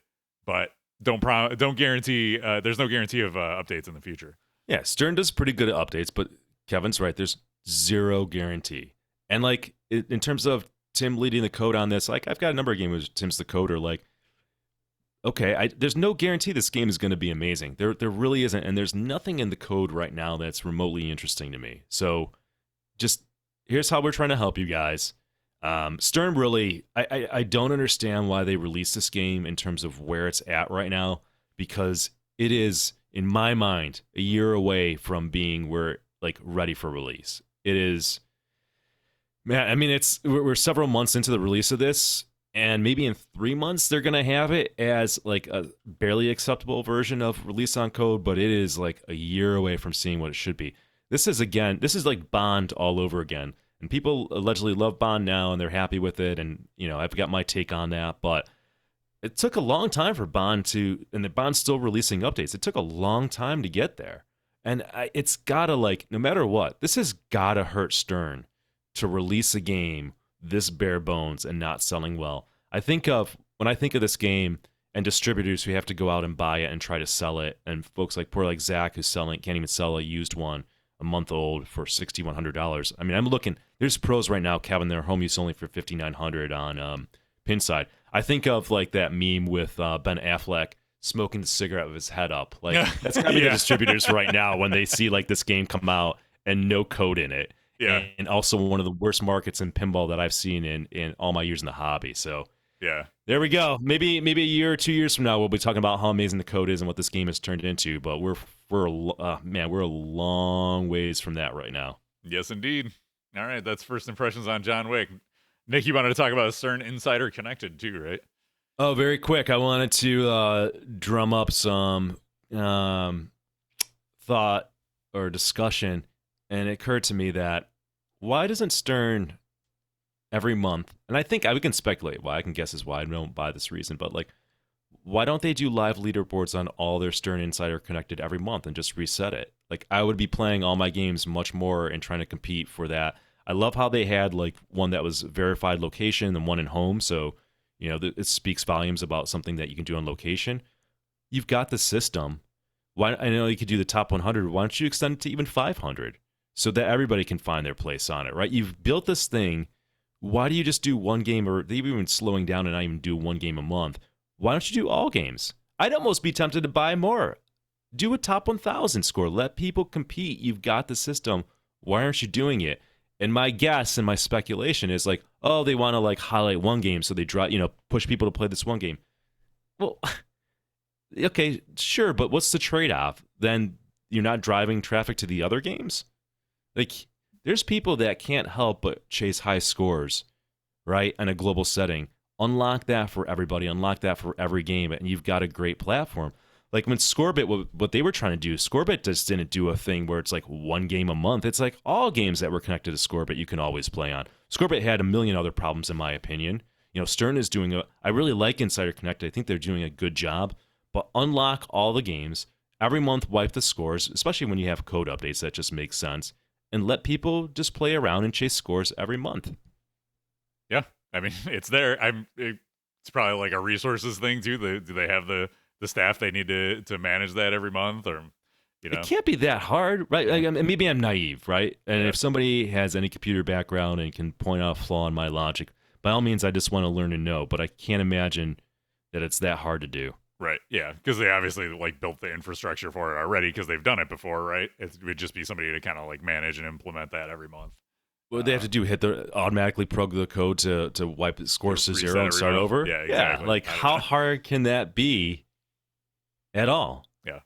but don't guarantee. There's no guarantee of updates in the future. Yeah, Stern does pretty good at updates, but Kevin's right. There's zero guarantee. And like, in terms of Tim leading the code on this, like, I've got a number of games where Tim's the coder. Like, okay, there's no guarantee this game is going to be amazing. There really isn't, and there's nothing in the code right now that's remotely interesting to me. So, just here's how we're trying to help you guys. Stern really, I don't understand why they released this game in terms of where it's at right now, because it is, in my mind, a year away from being ready for release. It is, man. I mean, we're several months into the release of this, and maybe in 3 months they're gonna have it as like a barely acceptable version of release on code, but it is like a year away from seeing what it should be. This is like Bond all over again. And people allegedly love Bond now, and they're happy with it. And, I've got my take on that. But it took a long time for Bond and the Bond's still releasing updates. It took a long time to get there. And it's got to, no matter what, this has got to hurt Stern to release a game this bare bones and not selling well. When I think of this game and distributors who have to go out and buy it and try to sell it, and folks like Zach who's can't even sell a used one, a month old, for $6,100. I mean, I'm looking. There's pros right now, Kevin. They're home use only for $5,900 on PinShed. I think of like that meme with Ben Affleck smoking the cigarette with his head up. Like, that's gotta be the distributors right now when they see like this game come out and no code in it. Yeah, and also one of the worst markets in pinball that I've seen in all my years in the hobby. So yeah, there we go. Maybe a year or 2 years from now, we'll be talking about how amazing the code is and what this game has turned into. But we're a long ways from that right now. Yes, indeed. All right, that's first impressions on John Wick. Nick, you wanted to talk about a Stern Insider Connected too, right? Oh, very quick. I wanted to drum up some thought or discussion. and it occurred to me that why doesn't Stern every month, and I think we can speculate why, I can guess is why, I don't buy this reason, but like, why don't they do live leaderboards on all their Stern Insider Connected every month and just reset it? Like, I would be playing all my games much more and trying to compete for that. I love how they had like one that was verified location and one in home, so you know it speaks volumes about something that you can do on location. You've got the system. Why? I know you could do the top 100. Why don't you extend it to even 500 so that everybody can find their place on it, right? You've built this thing. Why do you just do one game, or even slowing down and not even do one game a month? Why don't you do all games? I'd almost be tempted to buy more. Do a top 1,000 score. Let people compete. You've got the system. Why aren't you doing it? And my guess and my speculation is like, oh, they want to like highlight one game, so they push people to play this one game. Well, okay, sure, but what's the trade-off? Then you're not driving traffic to the other games? Like, there's people that can't help but chase high scores, right, in a global setting. Unlock that for everybody. Unlock that for every game, and you've got a great platform. Like when Scorebit, what they were trying to do, Scorebit just didn't do a thing where it's like one game a month. It's like all games that were connected to Scorebit you can always play on. Scorebit had a million other problems, in my opinion. You know, Stern is doing I really like Insider Connected. I think they're doing a good job. But unlock all the games. Every month, wipe the scores, especially when you have code updates. That just makes sense. And let people just play around and chase scores every month. Yeah, I mean, it's there. It's probably like a resources thing too. Do they have the staff they need to manage that every month, or you know? It can't be that hard, right? Like, maybe I'm naive, right? And if somebody has any computer background and can point out a flaw in my logic, by all means, I just want to learn and know. But I can't imagine that it's that hard to do. Right, yeah, because they obviously like built the infrastructure for it already because they've done it before, right? It would just be somebody to kind of like manage and implement that every month. What they have to do, automatically prog the code to wipe the scores to zero and start over? Yeah, exactly. Yeah, like how hard can that be at all? Yeah.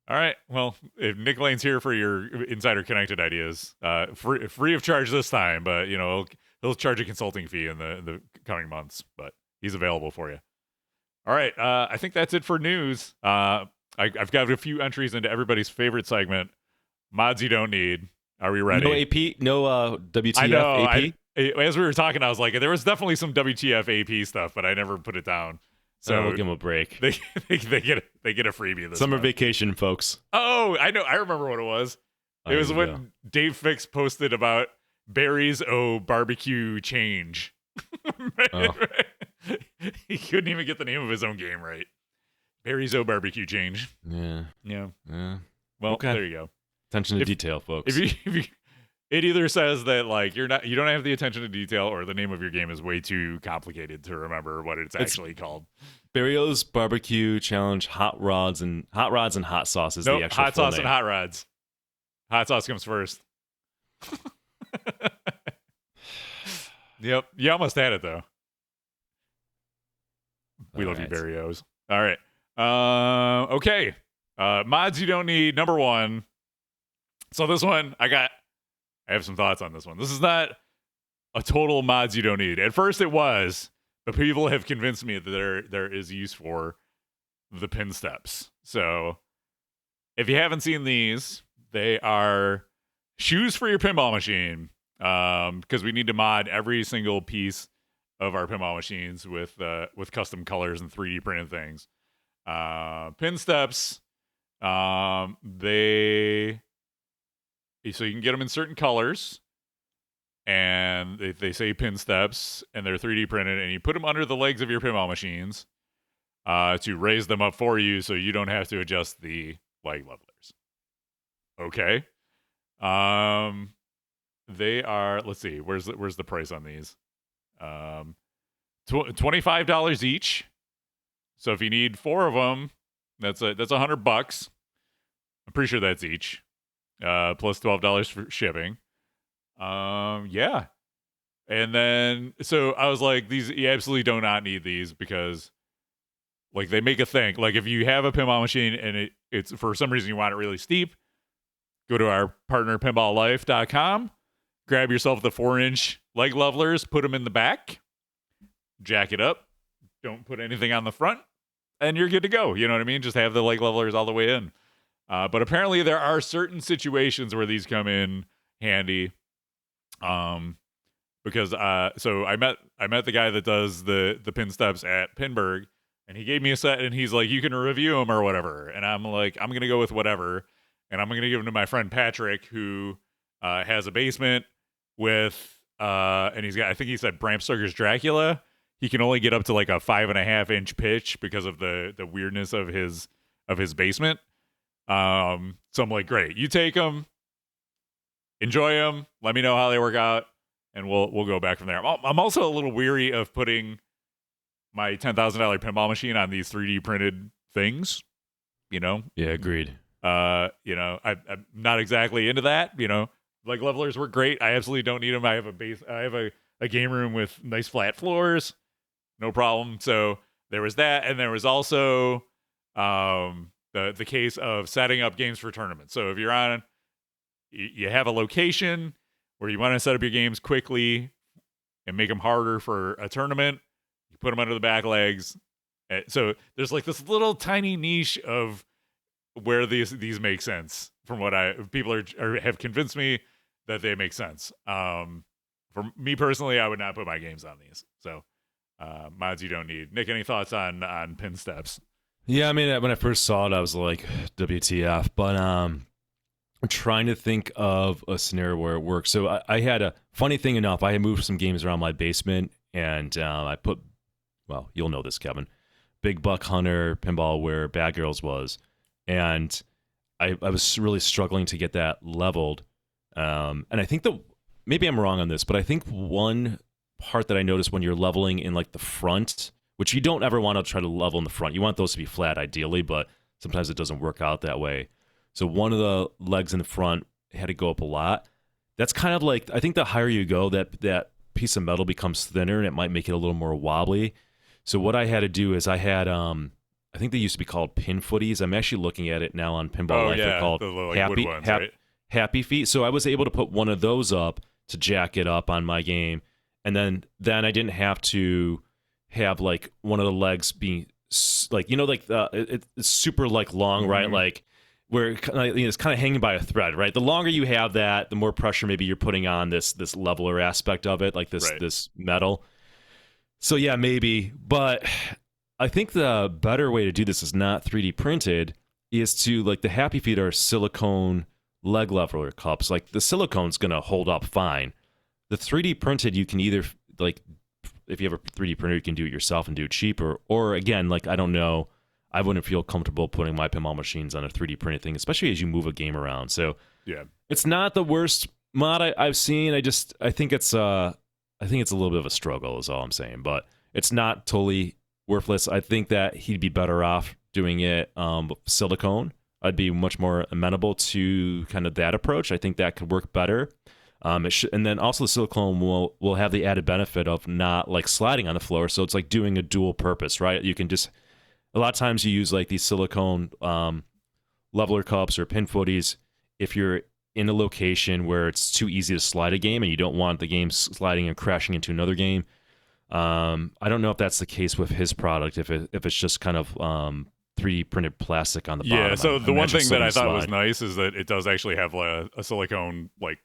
All right, well, if Nick Lane's here for your Insider Connected ideas, free of charge this time, but you know he'll charge a consulting fee in the coming months, but he's available for you. All right, I think that's it for news. I've got a few entries into everybody's favorite segment, mods you don't need. Are we ready? No AP, no WTF I know, AP? as we were talking, I was like, there was definitely some WTF AP stuff, but I never put it down. So we'll give them a break. They get a freebie this Summer month. Vacation, folks. Oh, I know. I remember what it was. It was when Dave Fix posted about Barry's barbecue change. He couldn't even get the name of his own game right. Barry's barbecue change. Yeah. Well, okay. There you go. Attention to detail, folks. If you, it either says that like you don't have the attention to detail, or the name of your game is way too complicated to remember what it's actually called. Barry's Barbecue Challenge: Hot Rods and Hot Sauce is the actual hot full sauce name. and hot rods. Hot sauce comes first. Yep, you almost had it though. We love you, Barrios. All right. Okay. Mods you don't need. Number one. So this one, I have some thoughts on this one. This is not a total mods you don't need. At first it was, but people have convinced me that there is use for the pin steps. So if you haven't seen these, they are shoes for your pinball machine. Because we need to mod every single piece of our pinball machines with custom colors and 3D printed things. Pin steps, so you can get them in certain colors, and they say pin steps, and they're 3D printed, and you put them under the legs of your pinball machines to raise them up for you, so you don't have to adjust the leg levelers. Okay. They are. Let's see. Where's the price on these? $25 each. So if you need 4 of them, that's $100. I'm pretty sure that's each. Plus $12 for shipping. Yeah. And then so I was like, you absolutely do not need these, because like they make a thing. Like if you have a pinball machine and it's for some reason you want it really steep, go to our partner pinballlife.com, grab yourself the 4-inch leg levelers, put them in the back, jack it up, don't put anything on the front, and you're good to go. You know what I mean? Just have the leg levelers all the way in. But apparently there are certain situations where these come in handy. Because so I met the guy that does the pin steps at Pinburgh, and he gave me a set, and he's like, you can review them or whatever. And I'm like, I'm gonna go with whatever, and I'm gonna give them to my friend Patrick, who has a basement with and he's got, I think he said Bram Stoker's Dracula. He can only get up to like a 5.5 inch pitch because of the weirdness of his basement. So I'm like, great, you take them, enjoy them, let me know how they work out, and we'll go back from there. I'm also a little weary of putting my $10,000 pinball machine on these 3D printed things. Yeah, agreed. I'm not exactly into that. Like levelers work great. I absolutely don't need them. I have a game room with nice flat floors, no problem. So there was that, and there was also the case of setting up games for tournaments. So if you're you have a location where you want to set up your games quickly and make them harder for a tournament, you put them under the back legs. So there's like this little tiny niche of where these make sense. From what people have convinced me that they make sense. For me personally, I would not put my games on these. So mods you don't need. Nick, any thoughts on pin steps? Yeah, I mean, when I first saw it, I was like, WTF. But I'm trying to think of a scenario where it works. So I had a funny thing enough. I had moved some games around my basement, and I put, well, you'll know this, Kevin, Big Buck Hunter pinball where Bad Girls was. And I was really struggling to get that leveled. And I think maybe I'm wrong on this, but I think one part that I noticed when you're leveling in like the front, which you don't ever want to try to level in the front. You want those to be flat ideally, but sometimes it doesn't work out that way. So one of the legs in the front had to go up a lot. That's kind of like, I think the higher you go, that piece of metal becomes thinner and it might make it a little more wobbly. So what I had to do is I had, I think they used to be called pin footies. I'm actually looking at it now on Pinball Life. They're called the like wood ones, right? Happy Feet. So I was able to put one of those up to jack it up on my game. And then I didn't have to have like one of the legs being like, it's super like long, right? Like where it's kind of hanging by a thread, right? The longer you have that, the more pressure maybe you're putting on this leveler aspect of it, like this metal. So yeah, maybe. But I think the better way to do this is not 3D printed, is to, like, the Happy Feet are silicone leg leveler cups. Like, the silicone's going to hold up fine. The 3D printed, you can either, like, if you have a 3D printer, you can do it yourself and do it cheaper. Or, again, like, I don't know, I wouldn't feel comfortable putting my pinball machines on a 3D printed thing, especially as you move a game around. So, yeah, it's not the worst mod I've seen. I think it's a little bit of a struggle is all I'm saying. But it's not totally worthless. I think that he'd be better off doing it silicone. I'd be much more amenable to kind of that approach. I think that could work better. And then also the silicone will have the added benefit of not like sliding on the floor. So it's like doing a dual purpose, right? You can just, a lot of times you use like these silicone leveler cups or pin footies if you're in a location where it's too easy to slide a game and you don't want the game sliding and crashing into another game. I don't know if that's the case with his product, if it's just kind of 3D printed plastic on the bottom. Yeah, so the one thing that I thought was nice is that it does actually have a silicone like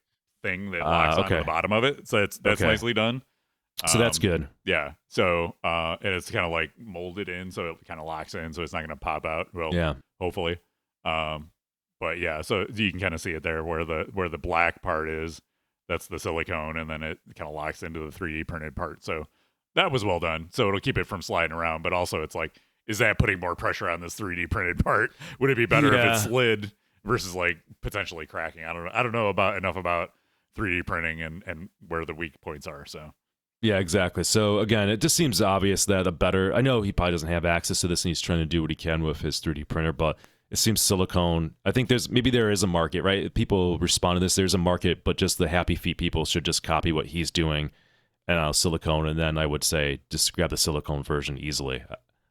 thing that locks onto the bottom of it. So that's nicely done. So that's good. Yeah. So and it's kind of like molded in, so it kind of locks in, so it's not going to pop out. Well, yeah, hopefully. But yeah, so you can kind of see it there where the black part is. That's the silicone, and then it kind of locks into the 3D printed part. So that was well done. So it'll keep it from sliding around, but also it's like, is that putting more pressure on this 3D printed part? Would it be better if it slid versus like potentially cracking? I don't know enough about 3D printing and where the weak points are. So yeah, exactly. So again, it just seems obvious that I know he probably doesn't have access to this and he's trying to do what he can with his 3D printer, but it seems silicone. I think there is a market, right? People respond to this. There's a market, but just the Happy Feet people should just copy what he's doing and silicone. And then I would say just grab the silicone version easily.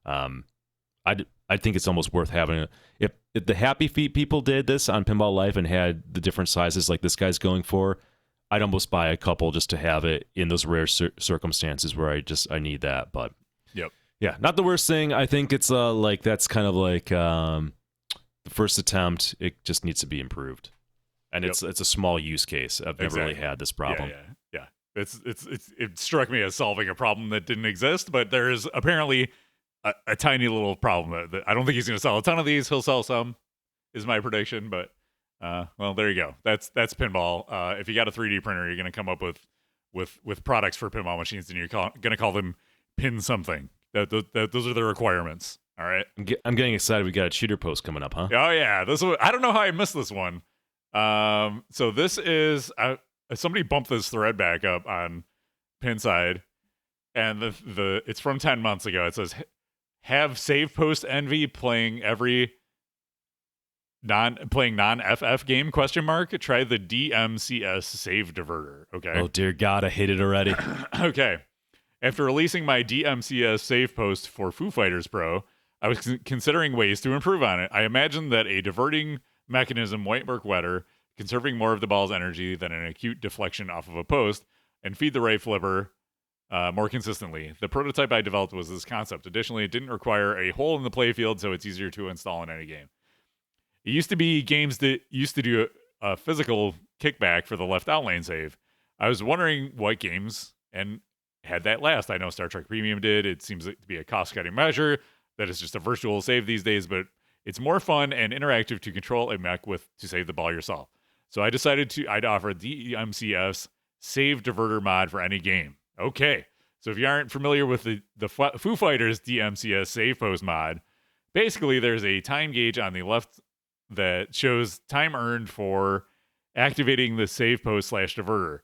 I think it's almost worth having it. If the Happy Feet people did this on Pinball Life and had the different sizes like this guy's going for, I'd almost buy a couple just to have it in those rare circumstances where I need that. But yeah, not the worst thing. I think it's like that's kind of like the the first attempt. It just needs to be improved, and Yep. it's a small use case. I've never really had this problem. Yeah. It struck me as solving a problem that didn't exist, but there is apparently a tiny little problem that I don't think he's going to sell a ton of these. He'll sell some, is my prediction. But well, there you go. That's pinball. If you got a 3D printer, you're going to come up with products for pinball machines, and you're going to call them pin something. Those are the requirements. All right. I'm getting excited. We got a cheater post coming up, huh? Oh yeah, I don't know how I missed this one. So this is somebody bumped this thread back up on PinSide, and the it's from 10 months ago. It says, "Have save post envy playing non-FF game ? Try the DMCS save diverter." Okay. Oh dear God, I hate it already. Okay. After releasing my DMCS save post for Foo Fighters Pro, I was considering ways to improve on it. I imagined that a diverting mechanism might work better, conserving more of the ball's energy than an acute deflection off of a post, and feed the right flipper more consistently. The prototype I developed was this concept. Additionally, it didn't require a hole in the playfield, so it's easier to install in any game. It used to be games that used to do a physical kickback for the left out lane save. I was wondering what games and had that last. I know Star Trek Premium did. It seems to be a cost-cutting measure that is just a virtual save these days, but it's more fun and interactive to control a mech to save the ball yourself. So I decided I'd offer the DMCS save diverter mod for any game. Okay, so if you aren't familiar with the Foo Fighters DMCS save post mod, basically there's a time gauge on the left that shows time earned for activating the save post / diverter.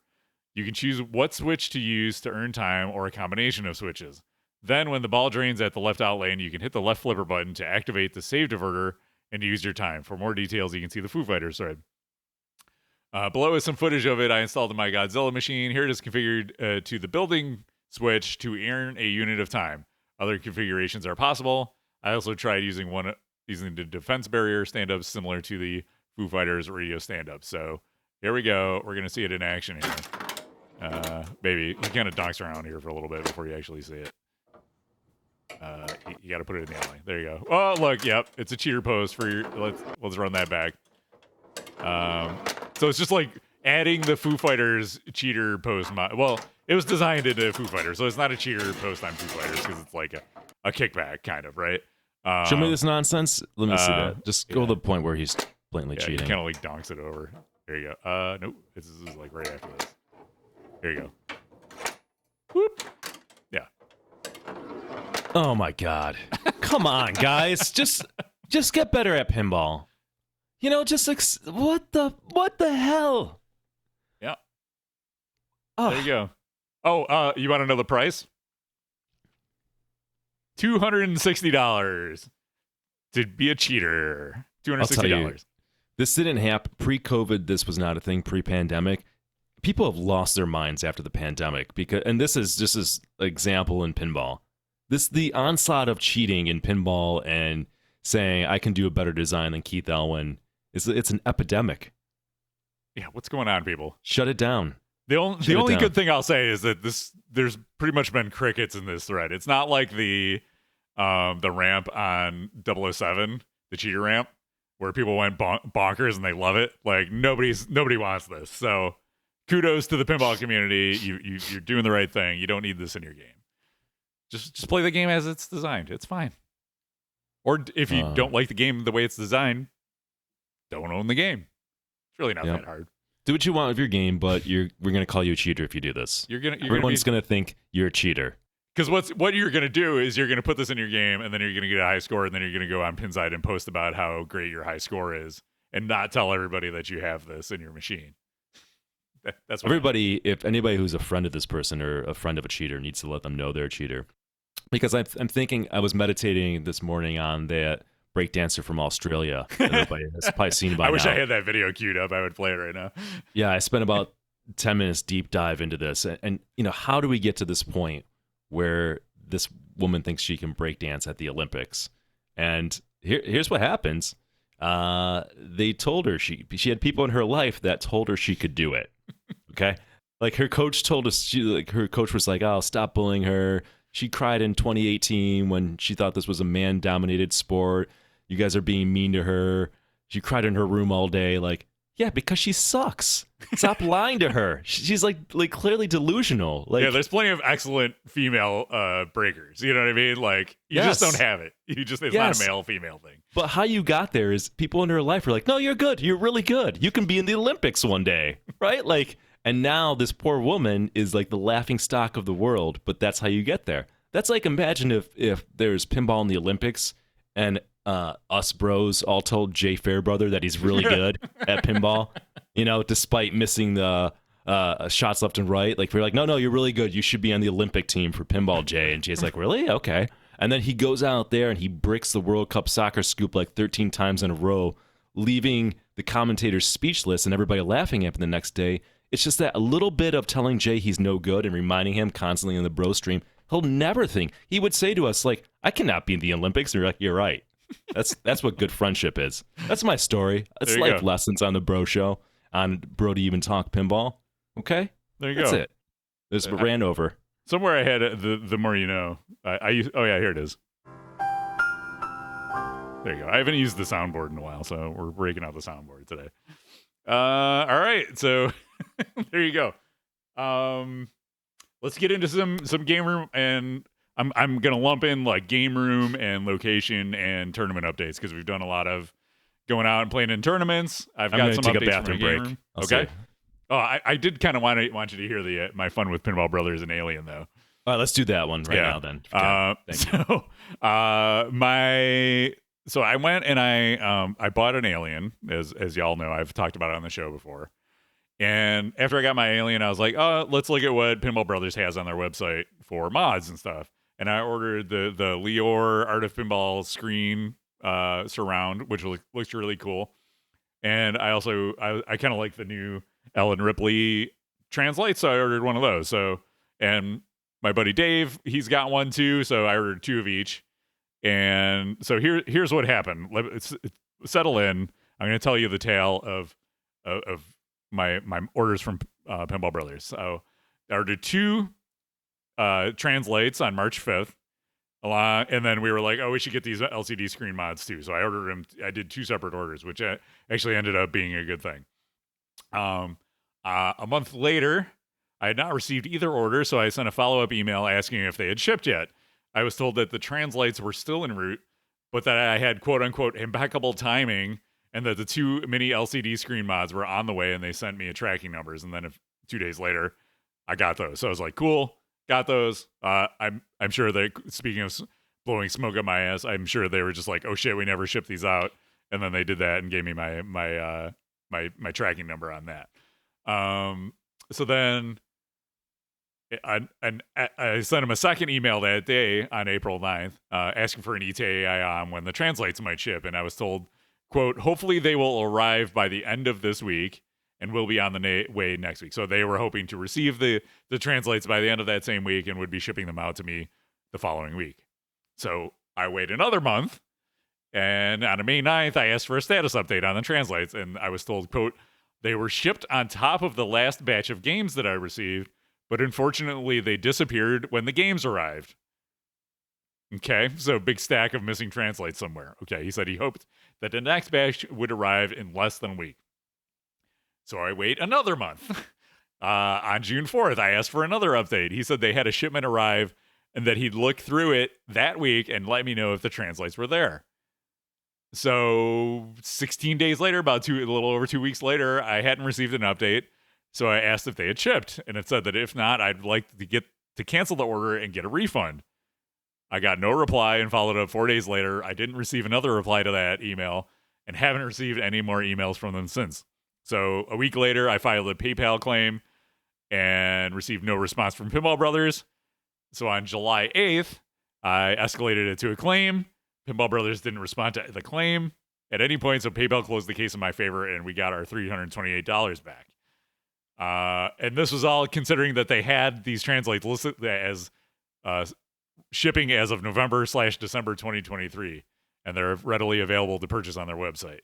You can choose what switch to use to earn time or a combination of switches. Then when the ball drains at the left out lane, you can hit the left flipper button to activate the save diverter and use your time. For more details, you can see the Foo Fighters thread. Below is some footage of it I installed in my Godzilla machine. Here it is configured to the building switch to earn a unit of time. Other configurations are possible. I also tried using the defense barrier stand-ups similar to the Foo Fighters radio stand-ups. So here we go. We're going to see it in action here. Baby, he kind of donks around here for a little bit before you actually see it. You got to put it in the alley. There you go. Oh, look, yep, it's a cheater post for your. Let's run that back. So it's just like adding the Foo Fighters cheater post mod. Well, it was designed into Foo Fighters, so it's not a cheater post on Foo Fighters because it's like a kickback kind of, right? Show me this nonsense. Let me see that. Just go to the point where he's blatantly cheating. He kind of like donks it over. There you go. Nope. This is like right after this. There you go. Whoop. Yeah. Oh my God. Come on, guys. Just get better at pinball. You know, just what the hell? Yeah. Oh. There you go. Oh, you want to know the price? $260 to be a cheater. $260. This didn't happen pre-COVID. This was not a thing pre-pandemic. People have lost their minds after the pandemic and this is just an example in pinball. The onslaught of cheating in pinball and saying I can do a better design than Keith Elwin it's an epidemic. Yeah, what's going on, people? Shut it down. The only good thing I'll say is that there's pretty much been crickets in this thread. It's not like the ramp on 007, the cheater ramp, where people went bonkers and they love it. Like nobody wants this. So kudos to the pinball community. You're doing the right thing. You don't need this in your game. Just play the game as it's designed. It's fine. Or if you don't like the game the way it's designed, don't own the game. It's really not that hard. Do what you want with your game, but we're gonna call you a cheater if you do this. Everyone's gonna think you're a cheater. Because what you're gonna do is you're gonna put this in your game, and then you're gonna get a high score, and then you're gonna go on PinSide and post about how great your high score is, and not tell everybody that you have this in your machine. That's what everybody. If anybody who's a friend of this person or a friend of a cheater needs to let them know they're a cheater. Because I'm thinking, I was meditating this morning on that breakdancer from Australia. Everybody has probably seen by now. I wish I had that video queued up. I would play it right now. Yeah, I spent about 10 minutes deep dive into this. And you know, how do we get to this point where this woman thinks she can breakdance at the Olympics? And here's what happens. They told her she had people in her life that told her she could do it. Okay? Like her coach told us, her coach was like, "Oh, stop bullying her." She cried in 2018 when she thought this was a man-dominated sport. you guys are being mean to her. She cried in her room all day. Like, yeah, because she sucks. Stop lying to her. She's like clearly delusional. Like, yeah, there's plenty of excellent female breakers. You know what I mean? Like, you just don't have it. It's not a male-female thing. But how you got there is people in her life are like, no, you're good. You're really good. You can be in the Olympics one day, right? Like, and now this poor woman is like the laughing stock of the world. But that's how you get there. That's like, imagine if there's pinball in the Olympics and us bros all told Jay Fairbrother that he's really good at pinball, despite missing the shots left and right. Like, we're like, no, you're really good. You should be on the Olympic team for pinball, Jay. And Jay's like, really? Okay. And then he goes out there and he bricks the World Cup soccer scoop like 13 times in a row, leaving the commentators speechless and everybody laughing at him the next day. It's just that a little bit of telling Jay he's no good and reminding him constantly in the bro stream. He'll never think. He would say to us, like, I cannot be in the Olympics. And we're like, you're right. That's what good friendship is. That's my story. That's life lessons on the Bro Show, on Brody Even Talk Pinball. Okay? There you That's go. it. This ran over. Somewhere I had the more you know. Here it is. There you go. I haven't used the soundboard in a while, so we're breaking out the soundboard today. All right, so there you go. Let's get into some game room, and I'm gonna lump in like game room and location and tournament updates because we've done a lot of going out and playing in tournaments. I'm got some take updates a bathroom from my game break. room. Okay. Say. Oh, I did kind of want you to hear my fun with Pinball Brothers and Alien though. All right, let's do that one now then. So I went and I bought an Alien, as y'all know. I've talked about it on the show before. And after I got my Alien, I was like, oh, let's look at what Pinball Brothers has on their website for mods and stuff. And I ordered the Lior Art of Pinball screen surround, which looks really cool. And I also I kind of like the new Ellen Ripley translate, so I ordered one of those. So, and my buddy Dave, he's got one too, so I ordered 2 of each. And so here's what happened. Settle in. I'm going to tell you the tale of my orders from Pinball Brothers. So I ordered 2 translates on March 5th. And then we were like, oh, we should get these LCD screen mods too. So I ordered them. I did 2 separate orders, which actually ended up being a good thing. A month later, I had not received either order, so I sent a follow-up email asking if they had shipped yet. I was told that the translates were still en route, but that I had quote-unquote impeccable timing and that the 2 mini LCD screen mods were on the way, and they sent me a tracking numbers. And then 2 days later, I got those. So I was like, cool, got those. I'm sure that, speaking of blowing smoke up my ass, I'm sure they were just like, oh shit, we never shipped these out. And then they did that and gave me my tracking number on that. So then I sent him a second email that day on April 9th, asking for an ETA on when the translates might ship. And I was told, quote, hopefully they will arrive by the end of this week and will be on the way next week. So they were hoping to receive the translates by the end of that same week and would be shipping them out to me the following week. So I wait another month. And on May 9th, I asked for a status update on the translates. And I was told, quote, they were shipped on top of the last batch of games that I received, but unfortunately they disappeared when the games arrived. Okay, so big stack of missing translates somewhere. Okay, he said he hoped that the next batch would arrive in less than a week. So I wait another month. On June 4th, I asked for another update. He said they had a shipment arrive and that he'd look through it that week and let me know if the translates were there. So 16 days later, a little over 2 weeks later, I hadn't received an update. So I asked if they had shipped, and it said that if not, I'd like to cancel the order and get a refund. I got no reply and followed up 4 days later. I didn't receive another reply to that email and haven't received any more emails from them since. So a week later, I filed a PayPal claim and received no response from Pinball Brothers. So on July 8th, I escalated it to a claim. Pinball Brothers didn't respond to the claim at any point, so PayPal closed the case in my favor, and we got our $328 back. And this was all considering that they had these translates listed as shipping as of November/December 2023, and they're readily available to purchase on their website.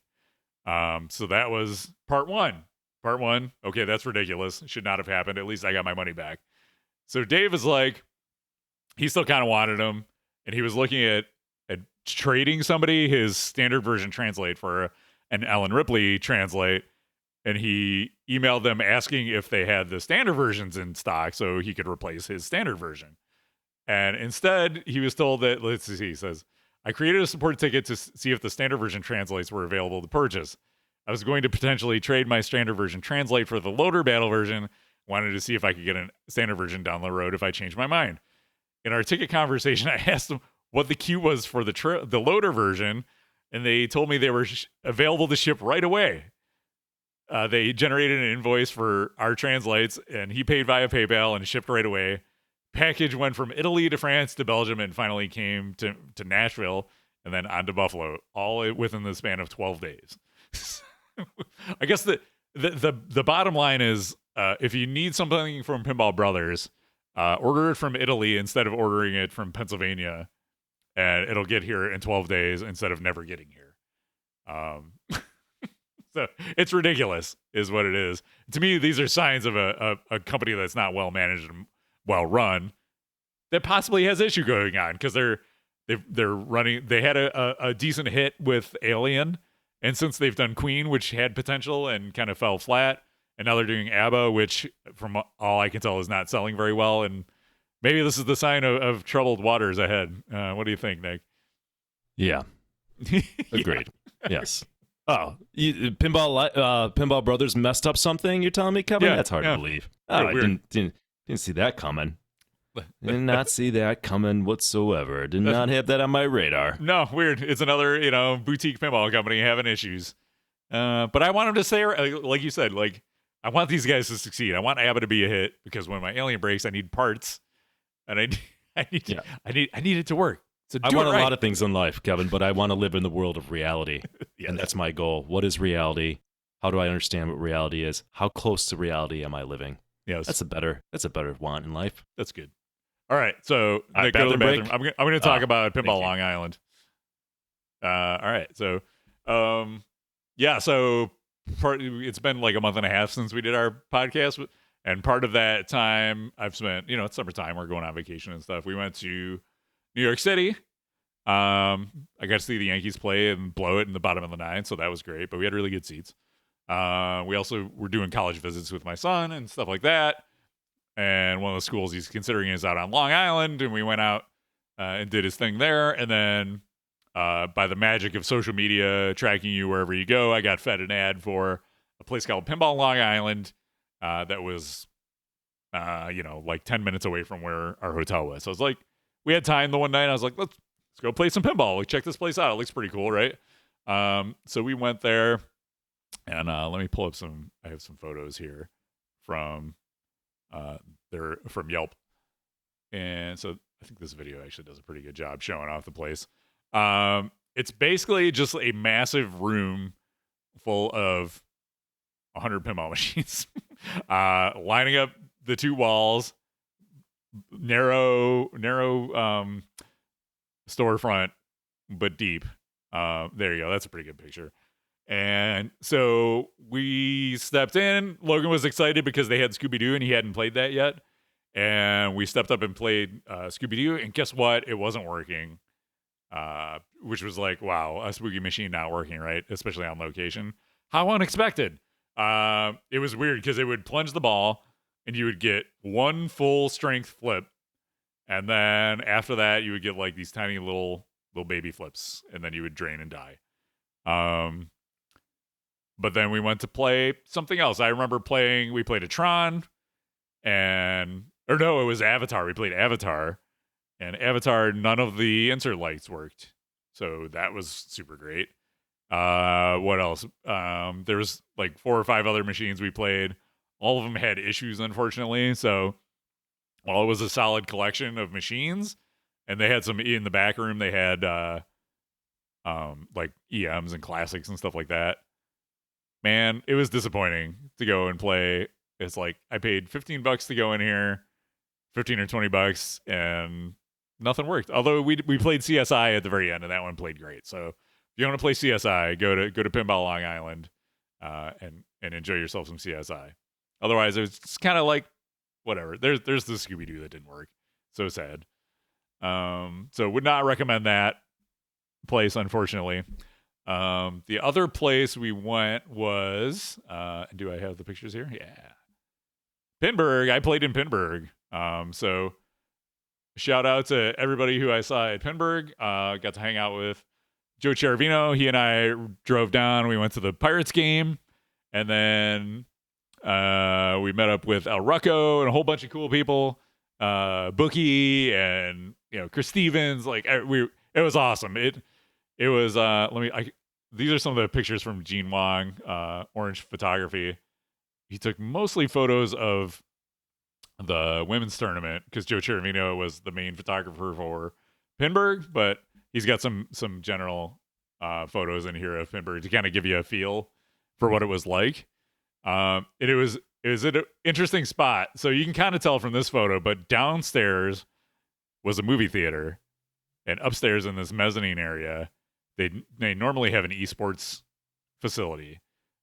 So that was part one. Part one, okay, that's ridiculous. Should not have happened. At least I got my money back. So Dave is like, he still kind of wanted them, and he was looking at trading somebody his standard version translate for an Ellen Ripley translate, and he emailed them asking if they had the standard versions in stock so he could replace his standard version. And instead, he was told that, let's see, he says, I created a support ticket to see if the standard version translates were available to purchase. I was going to potentially trade my standard version translate for the loader battle version. Wanted to see if I could get a standard version down the road if I changed my mind. In our ticket conversation, I asked them what the queue was for the loader version, and they told me they were available to ship right away. They generated an invoice for our translates, and he paid via PayPal and shipped right away. Package went from Italy to France to Belgium and finally came to Nashville and then on to Buffalo, all within the span of 12 days. I guess the bottom line is, if you need something from Pinball Brothers, order it from Italy instead of ordering it from Pennsylvania, and it'll get here in 12 days instead of never getting here. So it's ridiculous is what it is. To me, these are signs of a company that's not well managed and well run, that possibly has issue going on, because they're running. They had a decent hit with Alien, and since they've done Queen, which had potential and kind of fell flat, and now they're doing ABBA, which from all I can tell is not selling very well, and maybe this is the sign of troubled waters ahead. What do you think, Nick? Yeah, agreed. Yes. Oh, Pinball Brothers messed up something? You're telling me, Kevin? Yeah, That's hard to believe. Oh, I didn't see that coming. Did not see that coming whatsoever. Did not have that on my radar. No, weird. It's another, boutique pinball company having issues. But I want them to say, like you said, like, I want these guys to succeed. I want ABBA to be a hit, because when my Alien breaks, I need parts, and I need it to work. So I want a lot of things in life, Kevin, but I want to live in the world of reality. Yes. And that's my goal. What is reality? How do I understand what reality is? How close to reality am I living? Yes. That's a better want in life. That's good. All right, so All right, Nick, go to the bathroom bathroom. break? I'm going to talk about thank Pinball you. Long Island. All right, so it's been like a month and a half since we did our podcast, and part of that time I've spent, it's summertime, we're going on vacation and stuff. We went to New York City. I got to see the Yankees play and blow it in the bottom of the ninth, so that was great. But we had really good seats. We also were doing college visits with my son and stuff like that. And one of the schools he's considering is out on Long Island, and we went out and did his thing there. And then by the magic of social media tracking you wherever you go, I got fed an ad for a place called Pinball Long Island that was, like 10 minutes away from where our hotel was. So I was like, we had time the one night. I was like, let's go play some pinball. Like, check this place out. It looks pretty cool, right? So we went there, and let me pull up I have some photos here from from Yelp. And so I think this video actually does a pretty good job showing off the place. It's basically just a massive room full of 100 pinball machines, lining up the two walls, narrow storefront, but deep. There you go. That's a pretty good picture. And so we stepped in. Logan was excited because they had Scooby-Doo and he hadn't played that yet. And we stepped up and played Scooby-Doo, and guess what? It wasn't working, which was like, wow, a spooky machine not working, right? Especially on location. How unexpected. It was weird because it would plunge the ball and you would get one full strength flip. And then after that, you would get like these tiny little baby flips, and then you would drain and die. But then we went to play something else. I remember we played a Tron, it was Avatar. We played Avatar, and Avatar, none of the insert lights worked. So that was super great. What else? There was like 4 or 5 other machines we played. All of them had issues, unfortunately. So while it was a solid collection of machines, and they had some in the back room, they had like EMs and classics and stuff like that. Man, it was disappointing to go and play. It's like I paid $15 to go in here, 15 or $20, and nothing worked. Although we played CSI at the very end, and that one played great. So if you want to play CSI, go to Pinball Long Island, and enjoy yourself some CSI. Otherwise, it was just kind of like whatever. There's the Scooby-Doo that didn't work. So sad. So would not recommend that. place, unfortunately. The other place we went was, do I have the pictures here? Yeah. Pinburgh. I played in Pinburgh. So shout out to everybody who I saw at Pinburgh. Got to hang out with Joe Cheravino. He and I drove down. We went to the Pirates game, and then we met up with El Rucco and a whole bunch of cool people. Bookie and Chris Stevens. Like it was awesome. It was these are some of the pictures from Gene Wong, Orange Photography. He took mostly photos of the women's tournament because Joe Cheravino was the main photographer for Pinburgh, but he's got some general photos in here of Pinburgh to kind of give you a feel for what it was like. It was an interesting spot. So you can kind of tell from this photo, but downstairs was a movie theater, and upstairs in this mezzanine area, they normally have an esports facility,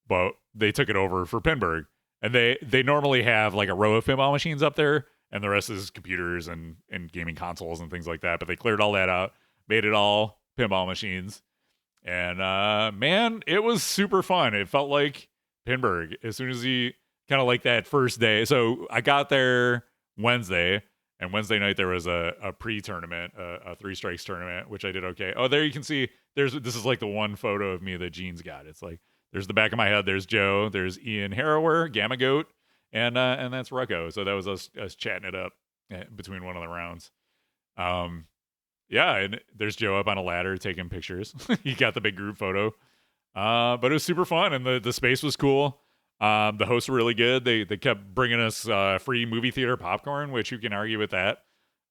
but they took it over for Pinburgh. And they normally have like a row of pinball machines up there, and the rest is computers and gaming consoles and things like that. But they cleared all that out, made it all pinball machines. And man, it was super fun. It felt like Pinburgh as soon as you kind of like that first day. So I got there Wednesday, and Wednesday night there was a pre-tournament, a Three Strikes tournament, which I did okay. Oh, there you can see this is like the one photo of me that Gene's got. It's like there's the back of my head, there's Joe, there's Ian Harrower, Gamma Goat, and that's Rucco. So that was us chatting it up between one of the rounds. Yeah, and there's Joe up on a ladder taking pictures. He got the big group photo. But it was super fun, and the space was cool. The hosts were really good. They kept bringing us free movie theater popcorn, which you can argue with that.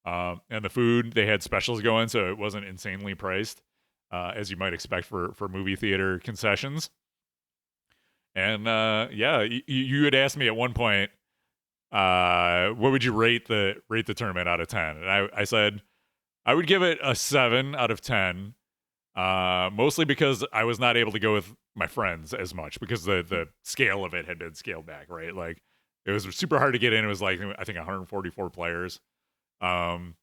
And the food, they had specials going, so it wasn't insanely priced, as you might expect for movie theater concessions. And yeah, you had asked me at one point, what would you rate the tournament out of 10? And I said I would give it a 7 out of 10. Mostly because I was not able to go with my friends as much because the scale of it had been scaled back, right? Like it was super hard to get in. It was like, I think 144 players. And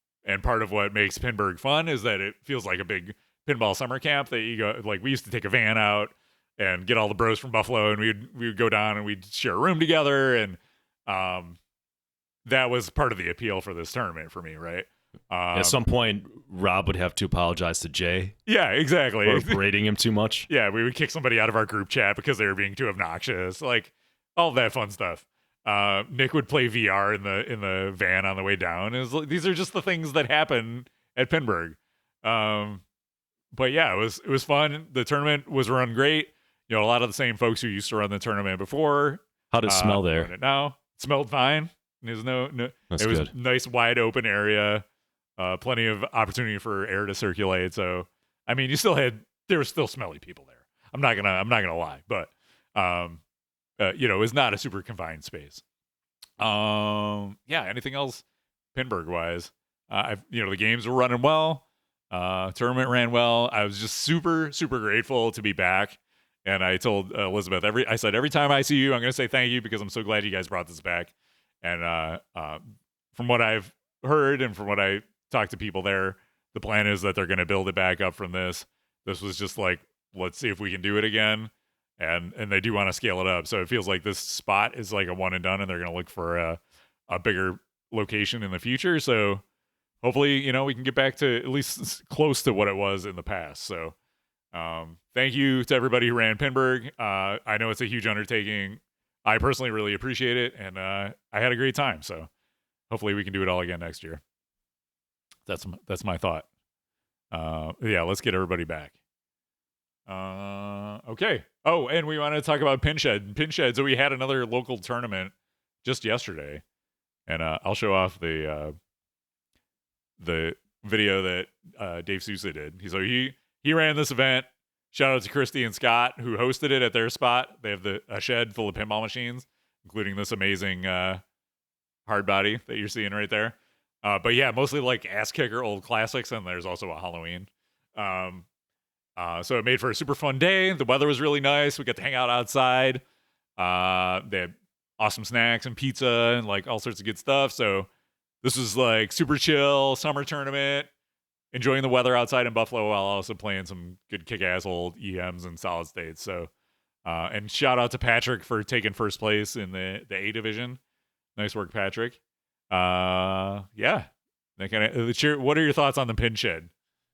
part of what makes Pinburgh fun is that it feels like a big pinball summer camp that you go, like we used to take a van out and get all the bros from Buffalo, and we would go down and we'd share a room together. And, that was part of the appeal for this tournament for me, right? At some point, Rob would have to apologize to Jay Yeah, exactly. for rating him too much. Yeah, we would kick somebody out of our group chat because they were being too obnoxious, like all that fun stuff. Nick would play VR in the van on the way down. These are just the things that happen at Pinburgh. But yeah, it was fun. The tournament was run great. A lot of the same folks who used to run the tournament before. How did it smell there? Run it now. It smelled fine. There's no. That's it was good. a nice wide open area. Plenty of opportunity for air to circulate. So, I mean, there were still smelly people there. I'm not gonna lie, but it was not a super confined space. Yeah. Anything else, Pinburgh wise? The games were running well. Tournament ran well. I was just super, super grateful to be back. And I told Elizabeth I said every time I see you, I'm gonna say thank you because I'm so glad you guys brought this back. And from what I've heard and from what I talked to people there, the plan is that they're going to build it back up from this. This was just like, let's see if we can do it again. And they do want to scale it up. So it feels like this spot is like a one and done, and they're going to look for a bigger location in the future. So hopefully, we can get back to at least close to what it was in the past. So thank you to everybody who ran Pinburgh. I know it's a huge undertaking. I personally really appreciate it, and I had a great time. So hopefully we can do it all again next year. That's my thought. Yeah, let's get everybody back. Okay. Oh, and we wanted to talk about PinShed. So we had another local tournament just yesterday, and I'll show off the video that Dave Sousa did. He ran this event. Shout out to Christy and Scott who hosted it at their spot. They have a shed full of pinball machines, including this amazing hard body that you're seeing right there. But yeah, mostly like ass kicker old classics, and there's also a Halloween. So it made for a super fun day. The weather was really nice. We got to hang out outside. They had awesome snacks and pizza and like all sorts of good stuff. So this was like super chill summer tournament. enjoying the weather outside in Buffalo while also playing some good kick-ass old EMs and solid states. So, and shout out to Patrick for taking first place in the A division. Nice work, Patrick. Yeah. That kind of. What are your thoughts on the PinShed?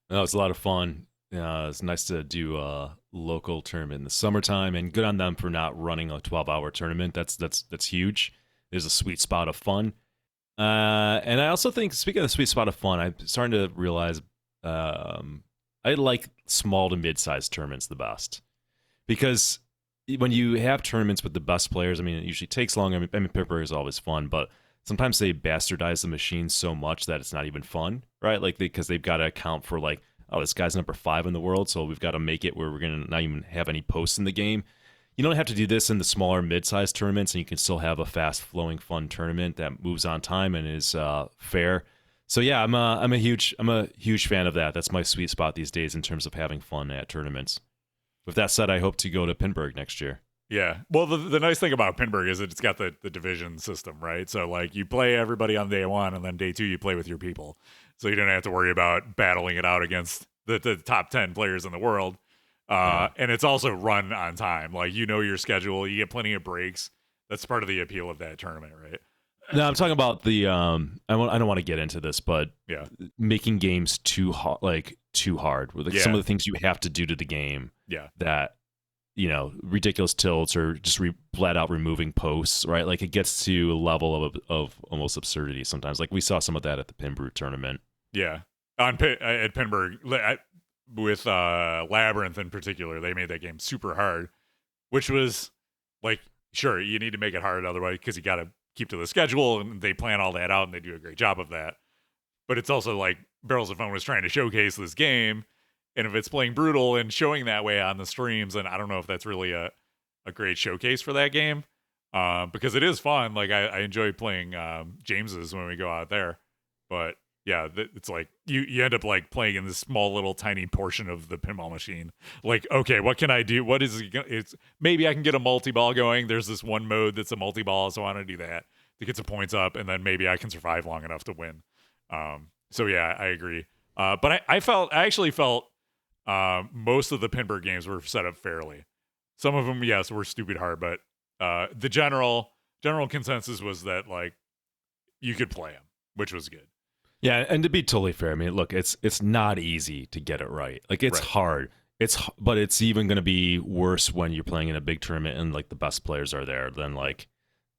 No, it's a lot of fun. It's nice to do a local tournament in the summertime, and good on them for not running a 12-hour tournament. That's huge. There's a sweet spot of fun. And I also think, speaking of the sweet spot of fun, I'm starting to realize I like small to mid-sized tournaments the best. Because when you have tournaments with the best players, I mean, it usually takes long. I mean Pinburgh is always fun, but sometimes they bastardize the machine so much that it's not even fun, right? Like, because they've got to account for, like, oh, this guy's number 5 in the world, so we've got to make it where we're going to not even have any posts in the game. You don't have to do this in the smaller mid-sized tournaments, and you can still have a fast-flowing, fun tournament that moves on time and is fair. So yeah, I'm a huge fan of that. That's my sweet spot these days in terms of having fun at tournaments. With that said, I hope to go to Pinburgh next year. Yeah. Well, the nice thing about Pinburgh is that it's got the division system, right? So, like, you play everybody on day 1, and then day 2 you play with your people. So you don't have to worry about battling it out against the top 10 players in the world. And it's also run on time. Like, you know your schedule. You get plenty of breaks. That's part of the appeal of that tournament, right? No, I'm talking about the I don't want to get into this, but yeah, making games too hard, with like some of the things you have to do to the game. Yeah. That, you know, ridiculous tilts or just flat out removing posts, right? Like, it gets to a level of almost absurdity sometimes. Like, we saw some of that at the Pinburgh tournament. Yeah. At Pinburgh, with Labyrinth in particular, they made that game super hard, which was like, sure, you need to make it hard otherwise because you got to keep to the schedule, and they plan all that out, and they do a great job of that. But it's also like Barrels of Fun was trying to showcase this game, and if it's playing brutal and showing that way on the streams, then I don't know if that's really a great showcase for that game, because it is fun. Like, I enjoy playing James's when we go out there, but yeah, it's like you end up like playing in this small little tiny portion of the pinball machine. Like, okay, what can I do? What is it? It's maybe I can get a multi-ball going. There's this one mode that's a multi-ball, so I want to do that to get some points up, and then maybe I can survive long enough to win. So yeah, I agree. But I actually felt most of the Pinburgh games were set up fairly. Some of them, yes, were stupid hard, but the general consensus was that, like, you could play them, which was good. Yeah, and to be totally fair, I mean, look, it's not easy to get it right. Like, it's hard. But it's even going to be worse when you're playing in a big tournament and, like, the best players are there. Then, like,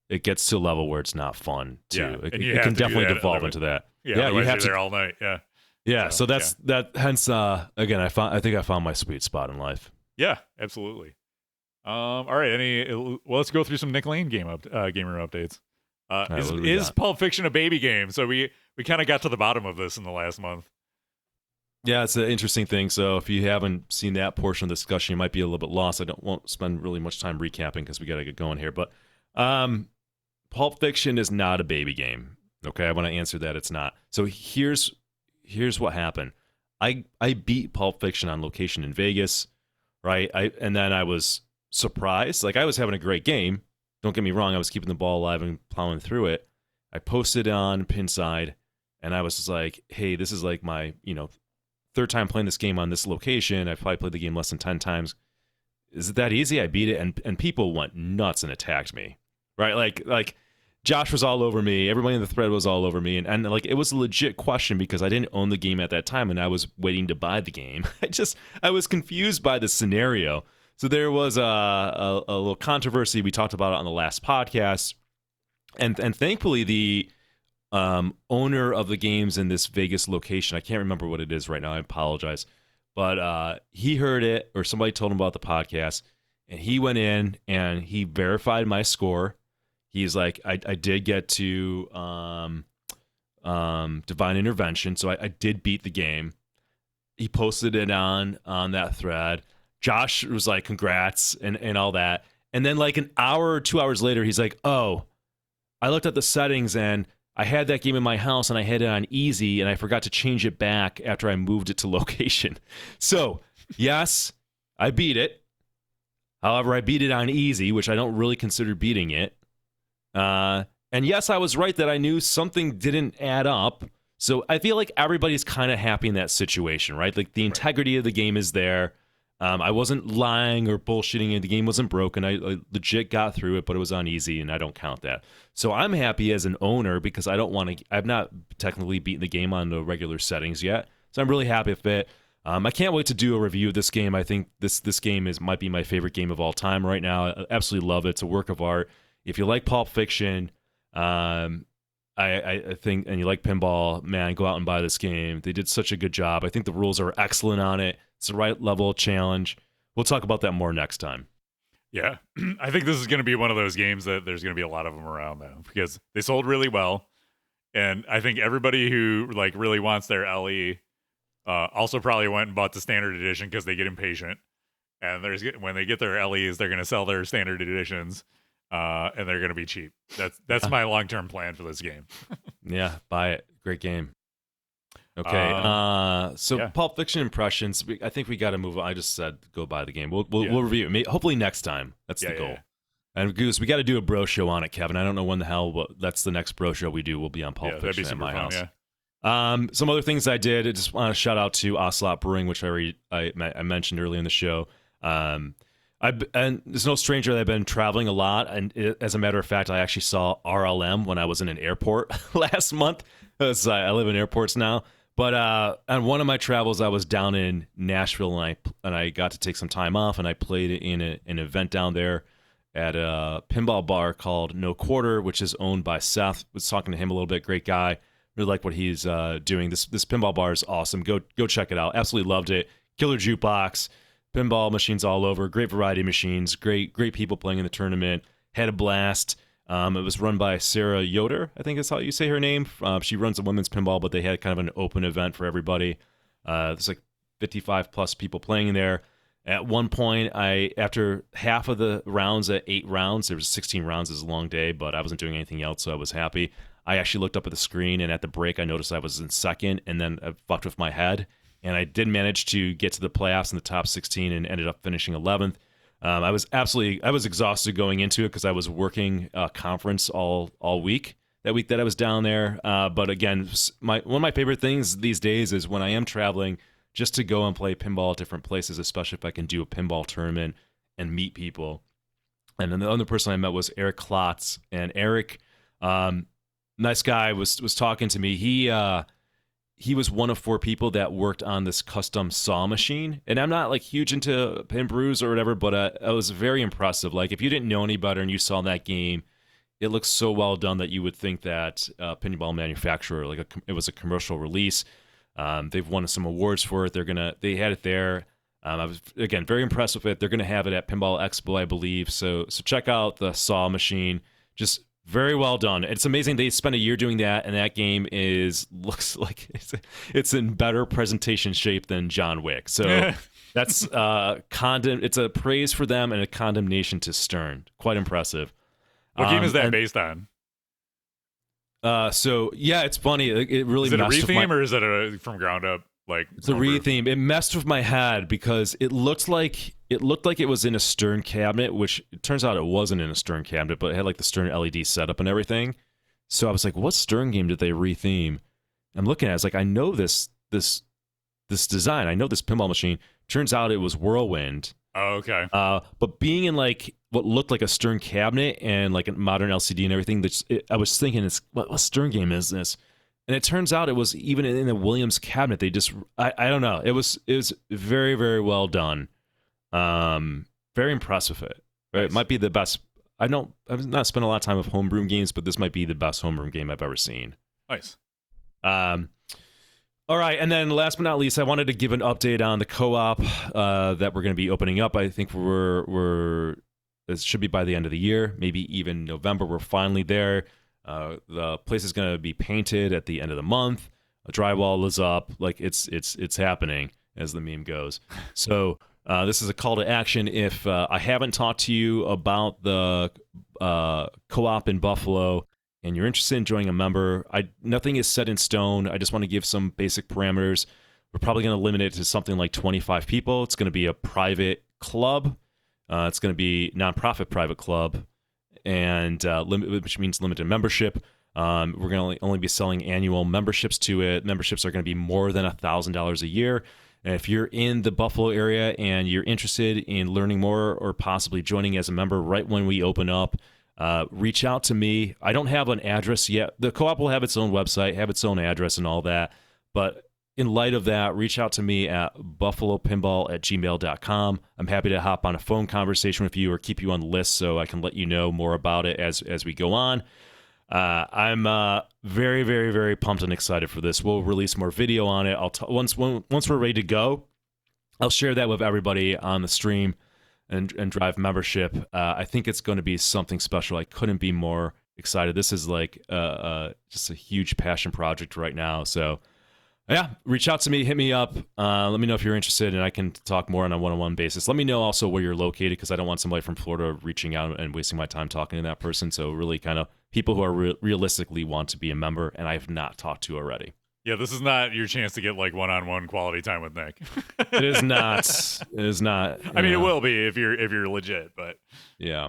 it gets to a level where it's not fun too. Yeah, it can definitely devolve into that. Yeah, you have to there all night. Yeah. Yeah, so that's that. Hence, again, I think I found my sweet spot in life. Yeah, absolutely. All right, let's go through some Nick Lane gamer updates. Is Pulp Fiction a baby game? So we kind of got to the bottom of this in the last month. Yeah, it's an interesting thing. So if you haven't seen that portion of the discussion, you might be a little bit lost. Won't spend really much time recapping because we got to get going here. But Pulp Fiction is not a baby game. Okay, I want to answer that. It's not. So here's what happened. I beat Pulp Fiction on location in Vegas, right? And then I was surprised. Like, I was having a great game. Don't get me wrong. I was keeping the ball alive and plowing through it. I posted on Pinside, and I was just like, hey, this is like my, third time playing this game on this location. I've probably played the game less than 10 times. Is it that easy? I beat it, and people went nuts and attacked me, right? Like Josh was all over me. Everybody in the thread was all over me, and like, it was a legit question because I didn't own the game at that time, and I was waiting to buy the game. I was confused by the scenario. So there was a little controversy. We talked about it on the last podcast, and thankfully the owner of the games in this Vegas location, I can't remember what it is right now, I apologize, but he heard it, or somebody told him about the podcast, and he went in and he verified my score. He's like, I did get to Divine Intervention, so I did beat the game. He posted it on that thread. Josh was like, congrats, and all that. And then like an hour or 2 hours later, he's like, oh, I looked at the settings and I had that game in my house and I had it on easy and I forgot to change it back after I moved it to location. So, yes, I beat it. However, I beat it on easy, which I don't really consider beating it. And yes, I was right that I knew something didn't add up. So I feel like everybody's kind of happy in that situation, right? Like the integrity of the game is there. I wasn't lying or bullshitting, and the game wasn't broken. I legit got through it, but it was on easy, and I don't count that. So I'm happy as an owner because I don't want to. I've not technically beaten the game on the regular settings yet, so I'm really happy with it. I can't wait to do a review of this game. I think this game might be my favorite game of all time right now. I absolutely love it. It's a work of art. If you like Pulp Fiction, I think, and you like pinball, man, go out and buy this game. They did such a good job. I think the rules are excellent on it. It's the right level of challenge. We'll talk about that more next time. Yeah, I think this is going to be one of those games that there's going to be a lot of them around though, because they sold really well, and I think everybody who like really wants their LE also probably went and bought the standard edition because they get impatient, and when they get their LEs, they're going to sell their standard editions, and they're going to be cheap. That's my long-term plan for this game. Yeah, buy it. Great game. Okay, so Pulp Fiction impressions. I think we got to move on. I just said go buy the game. We'll review it. Hopefully next time. That's the goal. Yeah. And Goose, we got to do a bro show on it, Kevin. I don't know when the hell, but that's the next bro show we do. We'll be on Pulp Fiction that'd be super at my fun, house. Yeah. Some other things I did. I just want to shout out to Ocelot Brewing, which I mentioned earlier in the show. And it's no stranger that I've been traveling a lot, and as a matter of fact, I actually saw RLM when I was in an airport last month. I live in airports now. But on one of my travels, I was down in Nashville, and I got to take some time off, and I played in an event down there at a pinball bar called No Quarter, which is owned by Seth. Was talking to him a little bit. Great guy. Really like what he's doing. This pinball bar is awesome. Go check it out. Absolutely loved it. Killer jukebox, pinball machines all over. Great variety of machines. Great people playing in the tournament. Had a blast. It was run by Sarah Yoder, I think is how you say her name. She runs a women's pinball, but they had kind of an open event for everybody. There's like 55 plus people playing in there. At one point, after half of the rounds at 8 rounds, there was 16 rounds. It was a long day, but I wasn't doing anything else, so I was happy. I actually looked up at the screen, and at the break, I noticed I was in second, and then I fucked with my head, and I did manage to get to the playoffs in the top 16 and ended up finishing 11th. I was exhausted going into it because I was working a conference all week. That week that I was down there. But again, one of my favorite things these days is when I am traveling, just to go and play pinball at different places, especially if I can do a pinball tournament and meet people. And then the other person I met was Eric Klotz, and Eric, nice guy, was talking to me. He was one of 4 people that worked on this custom saw machine. And I'm not like huge into pin brews or whatever, but it was very impressive. Like if you didn't know any better and you saw that game, it looks so well done that you would think that pinball manufacturer, it was a commercial release. They've won some awards for it. They had it there. I was, again, very impressed with it. They're going to have it at Pinball Expo, I believe. So check out the saw machine. Just very well done. It's amazing they spent a year doing that, and that game looks like it's in better presentation shape than John Wick. So that's it's a praise for them and a condemnation to Stern. Quite impressive. What game is that based on? So yeah, it's funny. It really is it a retheme or is it from ground up? Like it's a retheme. It messed with my head because it looked like it was in a Stern cabinet, which it turns out it wasn't in a Stern cabinet, but it had like the Stern LED setup and everything. So I was like, what Stern game did they retheme? I'm looking at it, I was like, I know this design. I know this pinball machine. Turns out it was Whirlwind. Oh, okay. But being in like what looked like a Stern cabinet and like a modern LCD and everything, I was thinking, what Stern game is this? And it turns out it was even in the Williams cabinet. They just, I don't know. It was very, very well done. Very impressed with it. Right? Nice. It might be the best. I've not spent a lot of time with homebrew games, but this might be the best homebrew game I've ever seen. Nice. All right, and then last but not least, I wanted to give an update on the co-op that we're going to be opening up. I think it should be by the end of the year, maybe even November. We're finally there. The place is going to be painted at the end of the month. A drywall is up. Like it's happening, as the meme goes. So this is a call to action. If I haven't talked to you about the co-op in Buffalo and you're interested in joining a member, nothing is set in stone. I just want to give some basic parameters. We're probably going to limit it to something like 25 people. It's going to be a private club. It's going to be nonprofit private club, and which means limited membership. We're going to only be selling annual memberships to it. Memberships are going to be more than $1,000 a year. And if you're in the Buffalo area and you're interested in learning more or possibly joining as a member right when we open up, reach out to me. I don't have an address yet. The co-op will have its own website, have its own address and all that. But in light of that, reach out to me at buffalopinball@gmail.com. I'm happy to hop on a phone conversation with you or keep you on the list so I can let you know more about it as we go on. I'm very, very, very pumped and excited for this. We'll release more video on it. Once we're ready to go, I'll share that with everybody on the stream and drive membership. I think it's going to be something special. I couldn't be more excited. This is like just a huge passion project right now. So yeah, reach out to me, hit me up. Let me know if you're interested, and I can talk more on a one-on-one basis. Let me know also where you're located, because I don't want somebody from Florida reaching out and wasting my time talking to that person. So really kind of people who are realistically want to be a member and I have not talked to already. Yeah, this is not your chance to get like one-on-one quality time with Nick. It is not. It is not. I mean, it will be if you're legit, but yeah.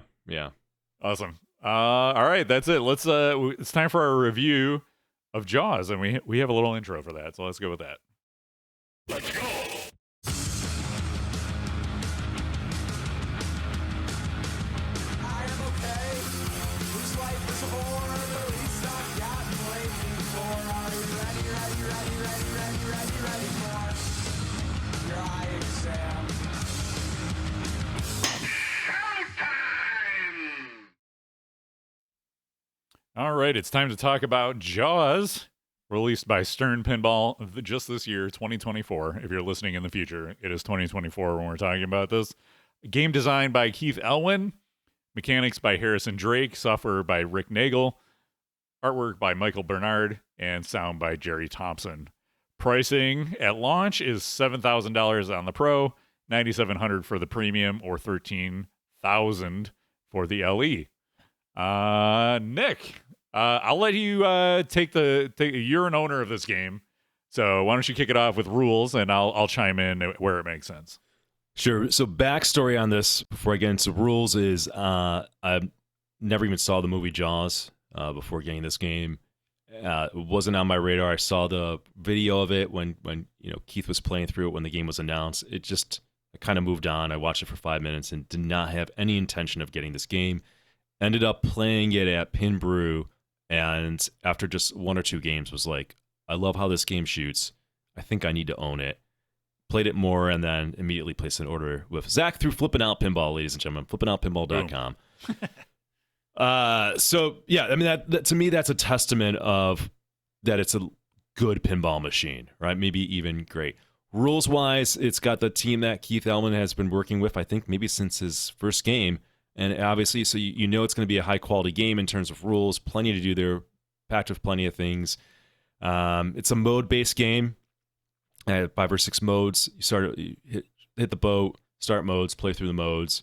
Awesome. All right, that's it. Let's it's time for our review of Jaws, and we have a little intro for that, so let's go with that. Let's go. I am okay. Whose life is a bore? The least I've gotten waiting for. Are you ready for your eye exam? All right, it's time to talk about Jaws, released by Stern Pinball just this year, 2024. If you're listening in the future, it is 2024 when we're talking about this. Game design by Keith Elwin, mechanics by Harrison Drake, software by Rick Nagel, artwork by Michael Bernard, and sound by Jerry Thompson. Pricing at launch is $7,000 on the Pro, $9,700 for the Premium, or $13,000 for the LE. Nick, I'll let you take you're an owner of this game, so why don't you kick it off with rules, and I'll chime in where it makes sense. Sure. So backstory on this before I get into rules is I never even saw the movie Jaws before getting this game. It wasn't on my radar. I saw the video of it when Keith was playing through it when the game was announced. I kind of moved on. I watched it for 5 minutes and did not have any intention of getting this game. Ended up playing it at Pinburgh, and after just one or two games was like, I love how this game shoots. I think I need to own it. Played it more, and then immediately placed an order with Zach through Flipping Out Pinball, ladies and gentlemen. FlippingOutPinball.com. So, yeah, I mean, that to me, that's a testament of that it's a good pinball machine, right? Maybe even great. Rules-wise, it's got the team that Keith Elman has been working with, I think, maybe since his first game. And obviously, so you know it's going to be a high-quality game in terms of rules. Plenty to do there, packed with plenty of things. It's a mode-based game. 5 or 6 modes. You hit the boat, start modes, play through the modes.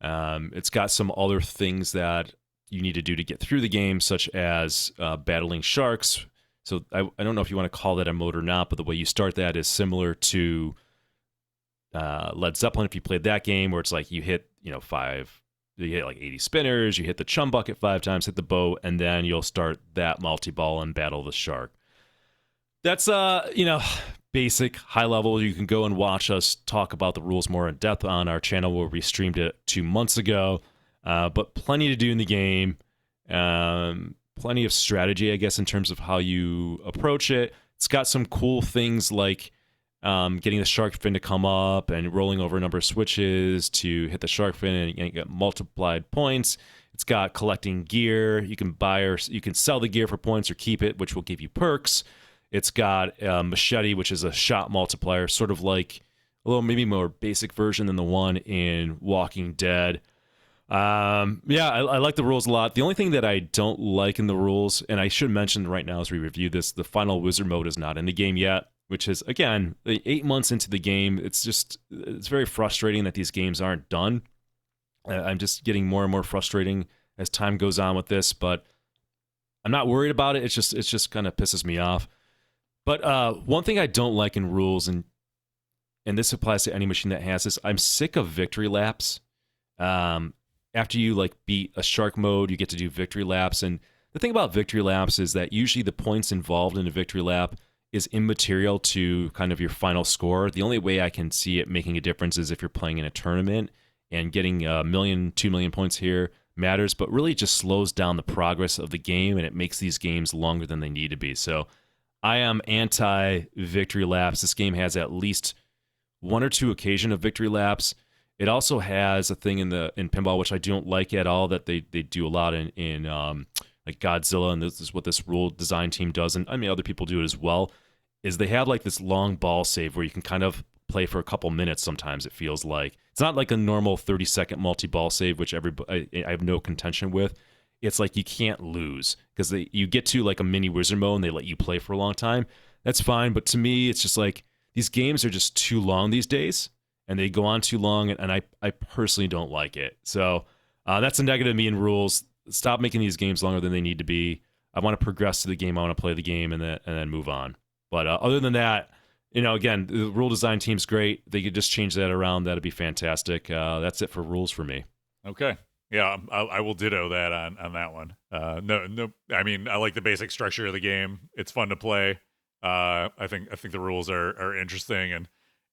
It's got some other things that you need to do to get through the game, such as battling sharks. So I don't know if you want to call that a mode or not, but the way you start that is similar to Led Zeppelin. If you played that game, where it's like you hit you hit like 80 spinners, you hit the chum bucket 5 times, hit the boat, and then you'll start that multi-ball and battle the shark. That's basic, high level. You can go and watch us talk about the rules more in depth on our channel where we streamed it 2 months ago. But plenty to do in the game. Plenty of strategy, I guess, in terms of how you approach it. It's got some cool things like getting the shark fin to come up and rolling over a number of switches to hit the shark fin and get multiplied points. It's got collecting gear. You can buy or you can sell the gear for points or keep it, which will give you perks. It's got a machete, which is a shot multiplier, sort of like a little maybe more basic version than the one in Walking Dead. I like the rules a lot. The only thing that I don't like in the rules, and I should mention right now as we review this, the final wizard mode is not in the game yet, which is, again, 8 months into the game. It's very frustrating that these games aren't done. I'm just getting more and more frustrating as time goes on with this, but I'm not worried about it. It's just kind of pisses me off. But one thing I don't like in rules, and this applies to any machine that has this, I'm sick of victory laps. After you beat a shark mode, you get to do victory laps, and the thing about victory laps is that usually the points involved in a victory lap is immaterial to kind of your final score. The only way I can see it making a difference is if you're playing in a tournament and getting 1 million, 2 million points here matters, but really just slows down the progress of the game and it makes these games longer than they need to be. So I am anti-victory laps. This game has at least 1 or 2 occasion of victory laps. It also has a thing in Pinball, which I don't like at all, that they do a lot in like Godzilla, and this is what this rule design team does, and I mean other people do it as well, is they have like this long ball save where you can kind of play for a couple minutes sometimes, it feels like. It's not like a normal 30-second multi-ball save, which I have no contention with. It's like you can't lose, because you get to like a mini wizard mode and they let you play for a long time. That's fine, but to me, it's just like these games are just too long these days, and they go on too long, and I personally don't like it. So that's a negative to me in rules. Stop making these games longer than they need to be. I want to progress to the game. I want to play the game and then move on. But other than that, again, the rule design team's great. They could just change that around. That'd be fantastic. That's it for rules for me. Okay. Yeah, I will ditto that on that one. No. I mean, I like the basic structure of the game. It's fun to play. I think the rules are interesting, and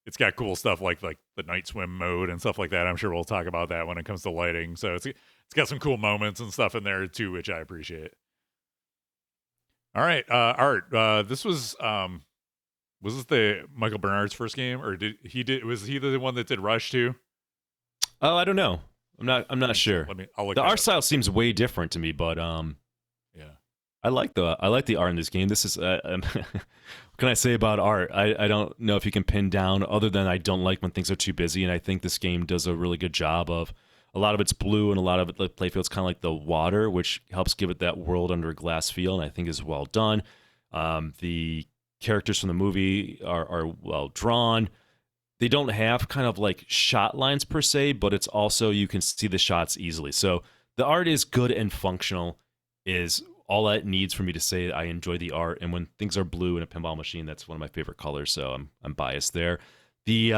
it's got cool stuff like the night swim mode and stuff like that. I'm sure we'll talk about that when it comes to lighting. So it's got some cool moments and stuff in there too, which I appreciate. All right, Art. This was this the Michael Bernard's first game, or was he the one that did Rush too? Oh, I don't know. I'm not sure. I'll look. The art style seems way different to me, but yeah. I like the art in this game. This is what can I say about art? I don't know if you can pin down, other than I don't like when things are too busy, and I think this game does a really good job of a lot of it's blue and a lot of it, the playfield's kind of like the water, which helps give it that world under a glass feel, and I think is well done. The characters from the movie are well drawn. They don't have kind of like shot lines per se, but it's also you can see the shots easily. So the art is good and functional, is all that needs for me to say I enjoy the art. And when things are blue in a pinball machine, that's one of my favorite colors, so I'm biased there. The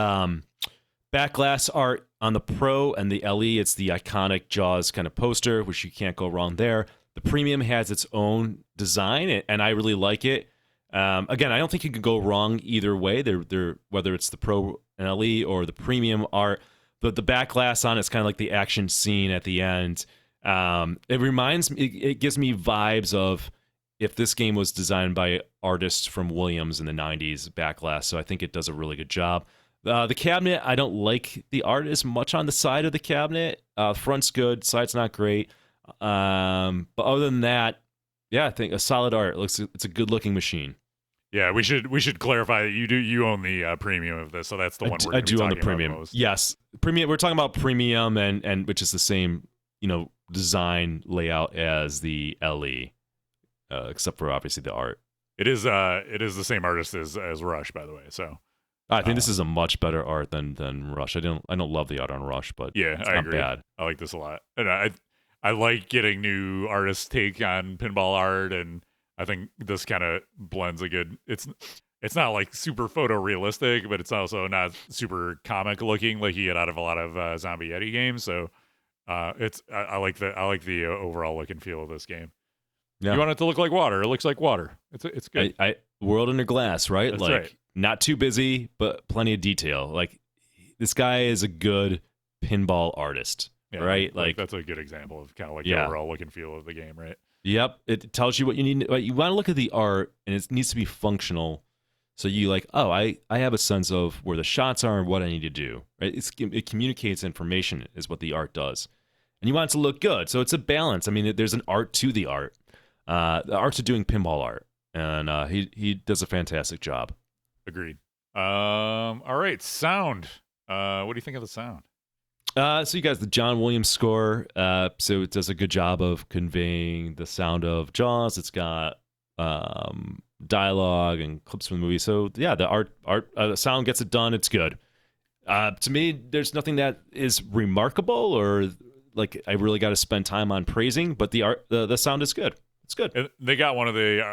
backglass art on the Pro and the LE, it's the iconic Jaws kind of poster, which you can't go wrong there. The Premium has its own design, and I really like it. Again, I don't think you can go wrong either way. They're whether it's the Pro and LE or the Premium art. The backglass on it's kind of like the action scene at the end. It reminds me, it gives me vibes of if this game was designed by artists from Williams in the 90s, backglass. So I think it does a really good job. The cabinet, I don't like the art as much on the side of the cabinet. Front's good, side's not great. But other than that, yeah, I think a solid art. It's a good looking machine. Yeah, we should clarify that you own the premium of this, so that's the one I do own the premium. Most. Yes, premium. We're talking about premium, and which is the same design layout as the LE, except for obviously the art. It is the same artist as Rush, by the way. So I think this is a much better art than Rush. I don't love the art on Rush, but yeah, it's I not agree. bad. I like this a lot, and I like getting new artists' take on pinball art, and I think this kind of blends a good. It's not like super photorealistic, but it's also not super comic looking like you get out of a lot of Zombie Yeti games. So I like the overall look and feel of this game. Yeah. You want it to look like water. It looks like water. It's good. World under glass, right? That's like right. Not too busy, but plenty of detail. Like this guy is a good pinball artist, right? Like that's a good example of kind of like the overall look and feel of the game, right? Yep. It tells you what you need. You want to look at the art, and it needs to be functional. So you like, oh, I have a sense of where the shots are and what I need to do. Right? It communicates information is what the art does. And you want it to look good. So it's a balance. I mean, there's an art to the art. The art's of doing pinball art. And he does a fantastic job. Agreed. All right, sound. What do you think of the sound? So you guys, the John Williams score. So it does a good job of conveying the sound of Jaws. It's got dialogue and clips from the movie. So yeah, the sound gets it done. It's good. To me, there's nothing that is remarkable or like I really got to spend time on praising. But the art, the sound is good. It's good. And they got one of the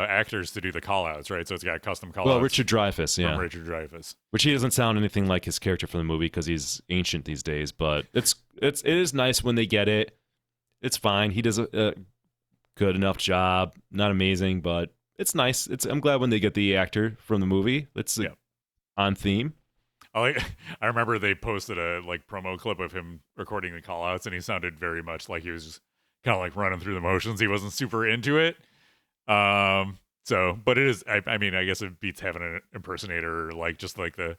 actors to do the call-outs, right? So it's got custom call-outs. Well, Richard Dreyfuss, yeah. Richard Dreyfuss. Which he doesn't sound anything like his character from the movie because he's ancient these days. But it is nice when they get it. It's fine. He does a good enough job. Not amazing, but it's nice. I'm glad when they get the actor from the movie. It's on theme. I remember they posted a promo clip of him recording the callouts, and he sounded very much like he was just kind of like running through the motions. He wasn't super into it. But it is. I mean, I guess it beats having an impersonator, just like the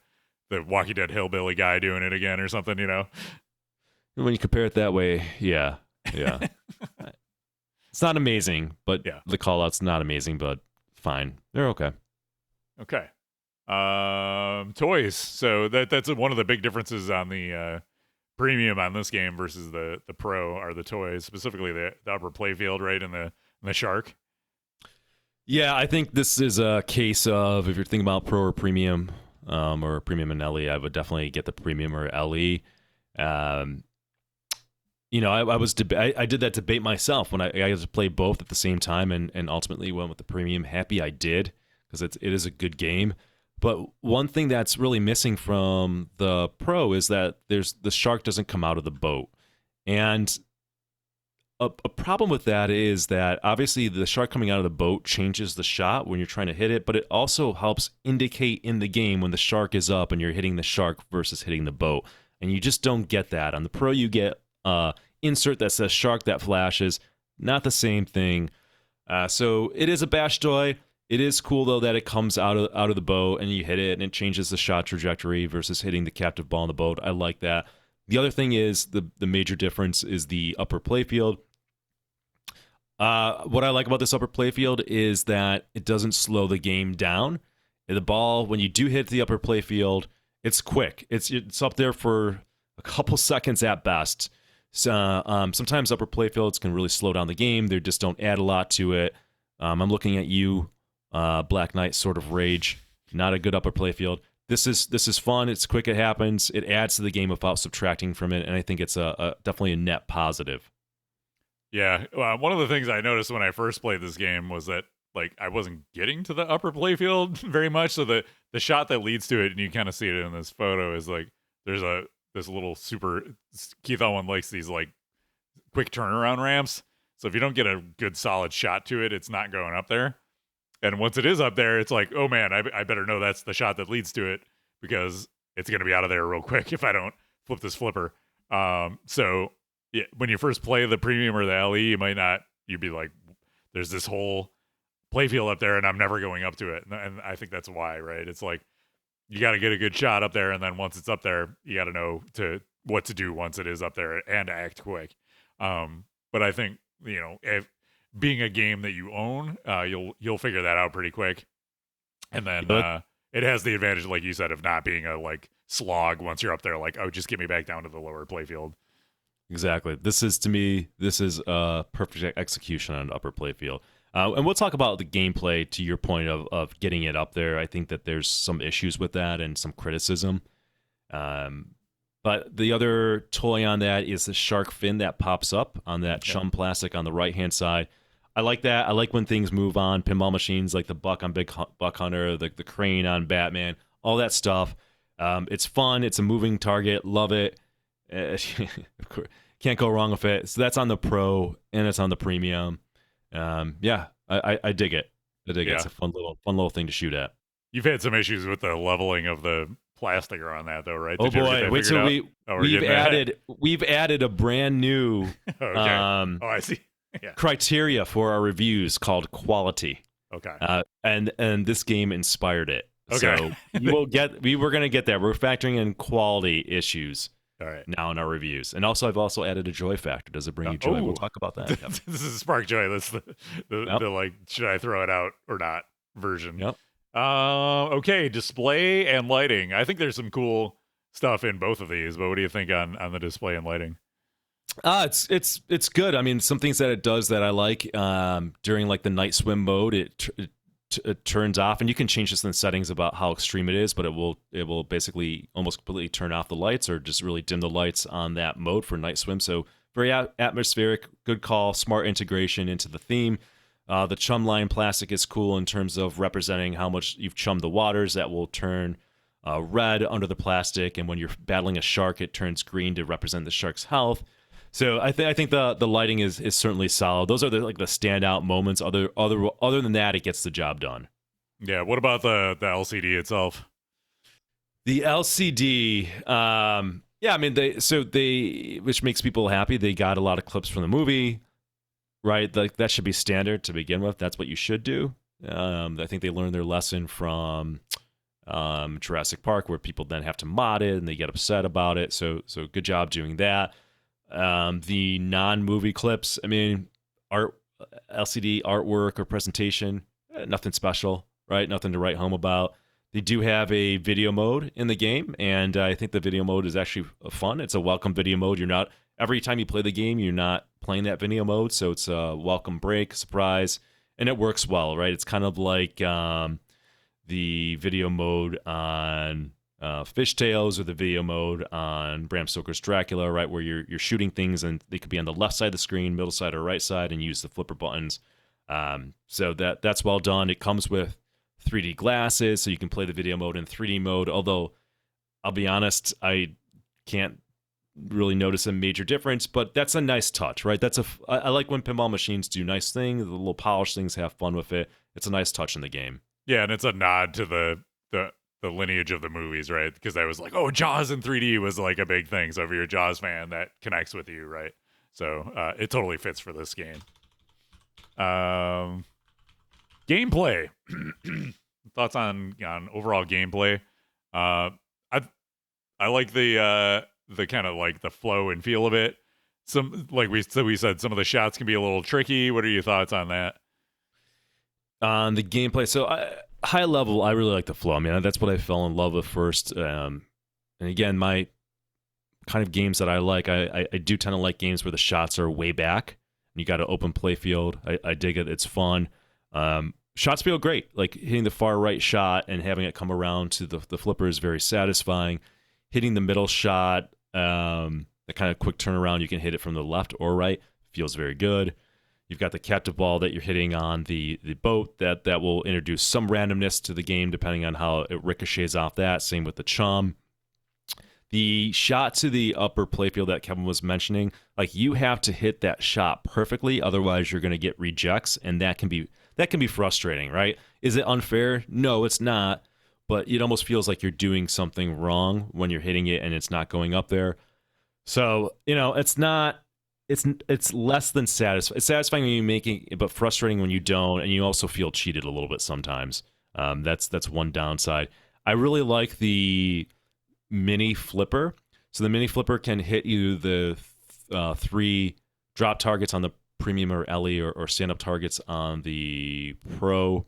Walking Dead hillbilly guy doing it again or something. When you compare it that way, yeah. It's not amazing, but the callout's not amazing, but fine. They're okay. Okay. Toys. So that's one of the big differences on the premium on this game versus the pro are the toys, specifically the upper playfield, right, and the shark. Yeah, I think this is a case of if you're thinking about pro or premium and LE, I would definitely get the premium or LE. I did that debate myself when I got to play both at the same time and ultimately went with the premium. Happy I did, because it is a good game. But one thing that's really missing from the pro is that the shark doesn't come out of the boat. And a problem with that is that obviously the shark coming out of the boat changes the shot when you're trying to hit it, but it also helps indicate in the game when the shark is up and you're hitting the shark versus hitting the boat. And you just don't get that. On the pro, you get insert that says shark that flashes. Not the same thing. So it is a bash toy. It is cool, though, that it comes out of the boat and you hit it and it changes the shot trajectory versus hitting the captive ball in the boat. I like that. The other thing is the major difference is the upper playfield. What I like about this upper playfield is that it doesn't slow the game down. The ball, when you do hit the upper playfield, it's quick. It's up there for a couple seconds at best. So, sometimes upper playfields can really slow down the game. They just don't add a lot to it. I'm looking at you, Black Knight, sort of rage. Not a good upper playfield. This is fun. It's quick. It happens. It adds to the game without subtracting from it, and I think it's definitely a net positive. Yeah, one of the things I noticed when I first played this game was that I wasn't getting to the upper playfield very much. So the shot that leads to it, and you kind of see it in this photo, is there's this little super. Keith Owen likes these quick turnaround ramps. So if you don't get a good solid shot to it, it's not going up there. And once it is up there, it's like, oh man, I better know that's the shot that leads to it, because it's going to be out of there real quick if I don't flip this flipper. So yeah, when you first play the premium or the LE, you'd be like, there's this whole playfield up there and I'm never going up to it. And I think that's why, right? It's like, you got to get a good shot up there. And then once it's up there, you got to know what to do once it is up there and act quick. But I think, if being a game that you own, you'll figure that out pretty quick. And then it has the advantage, like you said, of not being a slog once you're up there. Just get me back down to the lower playfield. Exactly. This is a perfect execution on upper playfield. And we'll talk about the gameplay to your point of getting it up there. I think that there's some issues with that and some criticism. But the other toy on that is the shark fin that pops up on that chum plastic on the right-hand side. I like that. I like when things move on pinball machines, like the Buck on Buck Hunter, the crane on Batman, all that stuff. It's fun. It's a moving target. Love it. Can't go wrong with it. So that's on the pro and it's on the premium. I dig it. I dig it. It's a fun little thing to shoot at. You've had some issues with the leveling of the plastic on that, though, right? Oh boy! Wait till we've added a brand new I see. Yeah. criteria for our reviews called quality. Okay. And this game inspired it. Okay. So we were gonna get that. We're factoring in quality issues. All right. Now in our reviews, and also I've also added a joy factor. Does it bring you joy? We'll talk about that. Yep. This is spark joy. That's the should I throw it out or not version. Yep. Okay, display and lighting. I think there's some cool stuff in both of these, but what do you think on the display and lighting? It's good. I mean, some things that it does that I like during the night swim mode, it turns off, and you can change this in the settings about how extreme it is, but it will basically almost completely turn off the lights or just really dim the lights on that mode for night swim. So very atmospheric, good call, smart integration into the theme. The chum line plastic is cool in terms of representing how much you've chummed the waters. That will turn red under the plastic, and when you're battling a shark, it turns green to represent the shark's health. So I think the lighting is certainly solid. Those are the standout moments. Other than that, it gets the job done. Yeah. What about the LCD itself? The LCD, yeah, I mean they which makes people happy. They got a lot of clips from the movie, right? Like that should be standard to begin with. That's what you should do. I think they learned their lesson from Jurassic Park, where people then have to mod it and they get upset about it. So good job doing that. The non-movie clips, I mean, LCD artwork or presentation, nothing special, right? Nothing to write home about. They do have a video mode in the game, and I think the video mode is actually fun. It's a welcome video mode. You're not, every time you play the game, you're not playing that video mode, so it's a welcome break, surprise, and it works well, right? It's kind of like the video mode on Fishtails or the video mode on Bram Stoker's Dracula, right, where you're shooting things and they could be on the left side of the screen, middle side, or right side, and use the flipper buttons. So that's well done. It comes with 3D glasses, so you can play the video mode in 3D mode, although I'll be honest, I can't really notice a major difference, but that's a nice touch, right? I like when pinball machines do nice things, the little polished things, have fun with it. It's a nice touch in the game. Yeah, and it's a nod to the lineage of the movies, right? Because I was like, oh, Jaws in 3D was like a big thing. So if you're a Jaws fan, that connects with you, right? So it totally fits for this game. Gameplay. Thoughts on overall gameplay? I like the kind of like the flow and feel of it. Some, like we said, some of the shots can be a little tricky. What are your thoughts on that? On the gameplay, so high level, I really like the flow. I mean, that's what I fell in love with first. And again, my kind of games that I like, I do tend to like games where the shots are way back. And you got an open play field. I dig it. It's fun. Shots feel great. Like hitting the far right shot and having it come around to the flipper is very satisfying. Hitting the middle shot, the kind of quick turnaround, you can hit it from the left or right. Feels very good. You've got the captive ball that you're hitting on the boat that will introduce some randomness to the game depending on how it ricochets off that. Same with the chum. The shot to the upper playfield that Kevin was mentioning, like you have to hit that shot perfectly, otherwise you're going to get rejects, and that can be frustrating, right? Is it unfair? No, it's not, but it almost feels like you're doing something wrong when you're hitting it and it's not going up there. So, it's not. It's less than satisfying. It's satisfying when you make it, but frustrating when you don't, and you also feel cheated a little bit sometimes. That's one downside. I really like the mini flipper. So the mini flipper can hit you the 3 drop targets on the premium or LE or stand-up targets on the pro.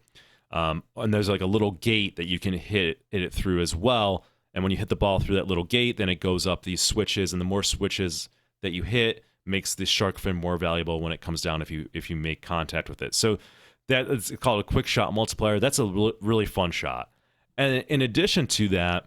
And there's like a little gate that you can hit it through as well. And when you hit the ball through that little gate, then it goes up these switches, and the more switches that you hit makes the shark fin more valuable when it comes down if you make contact with it. So that is called a quick shot multiplier. That's a really fun shot. And in addition to that,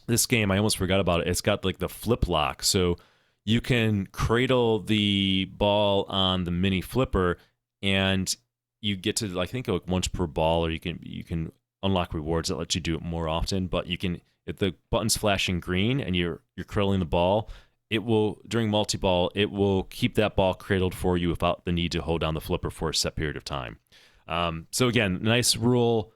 this game, I almost forgot about it. It's got like the flip lock. So you can cradle the ball on the mini flipper, and you get to, I think, like once per ball, or you can unlock rewards that let you do it more often. But you can, if the button's flashing green and you're cradling the ball, it will, during multi-ball, it will keep that ball cradled for you without the need to hold down the flipper for a set period of time. So again, nice rule,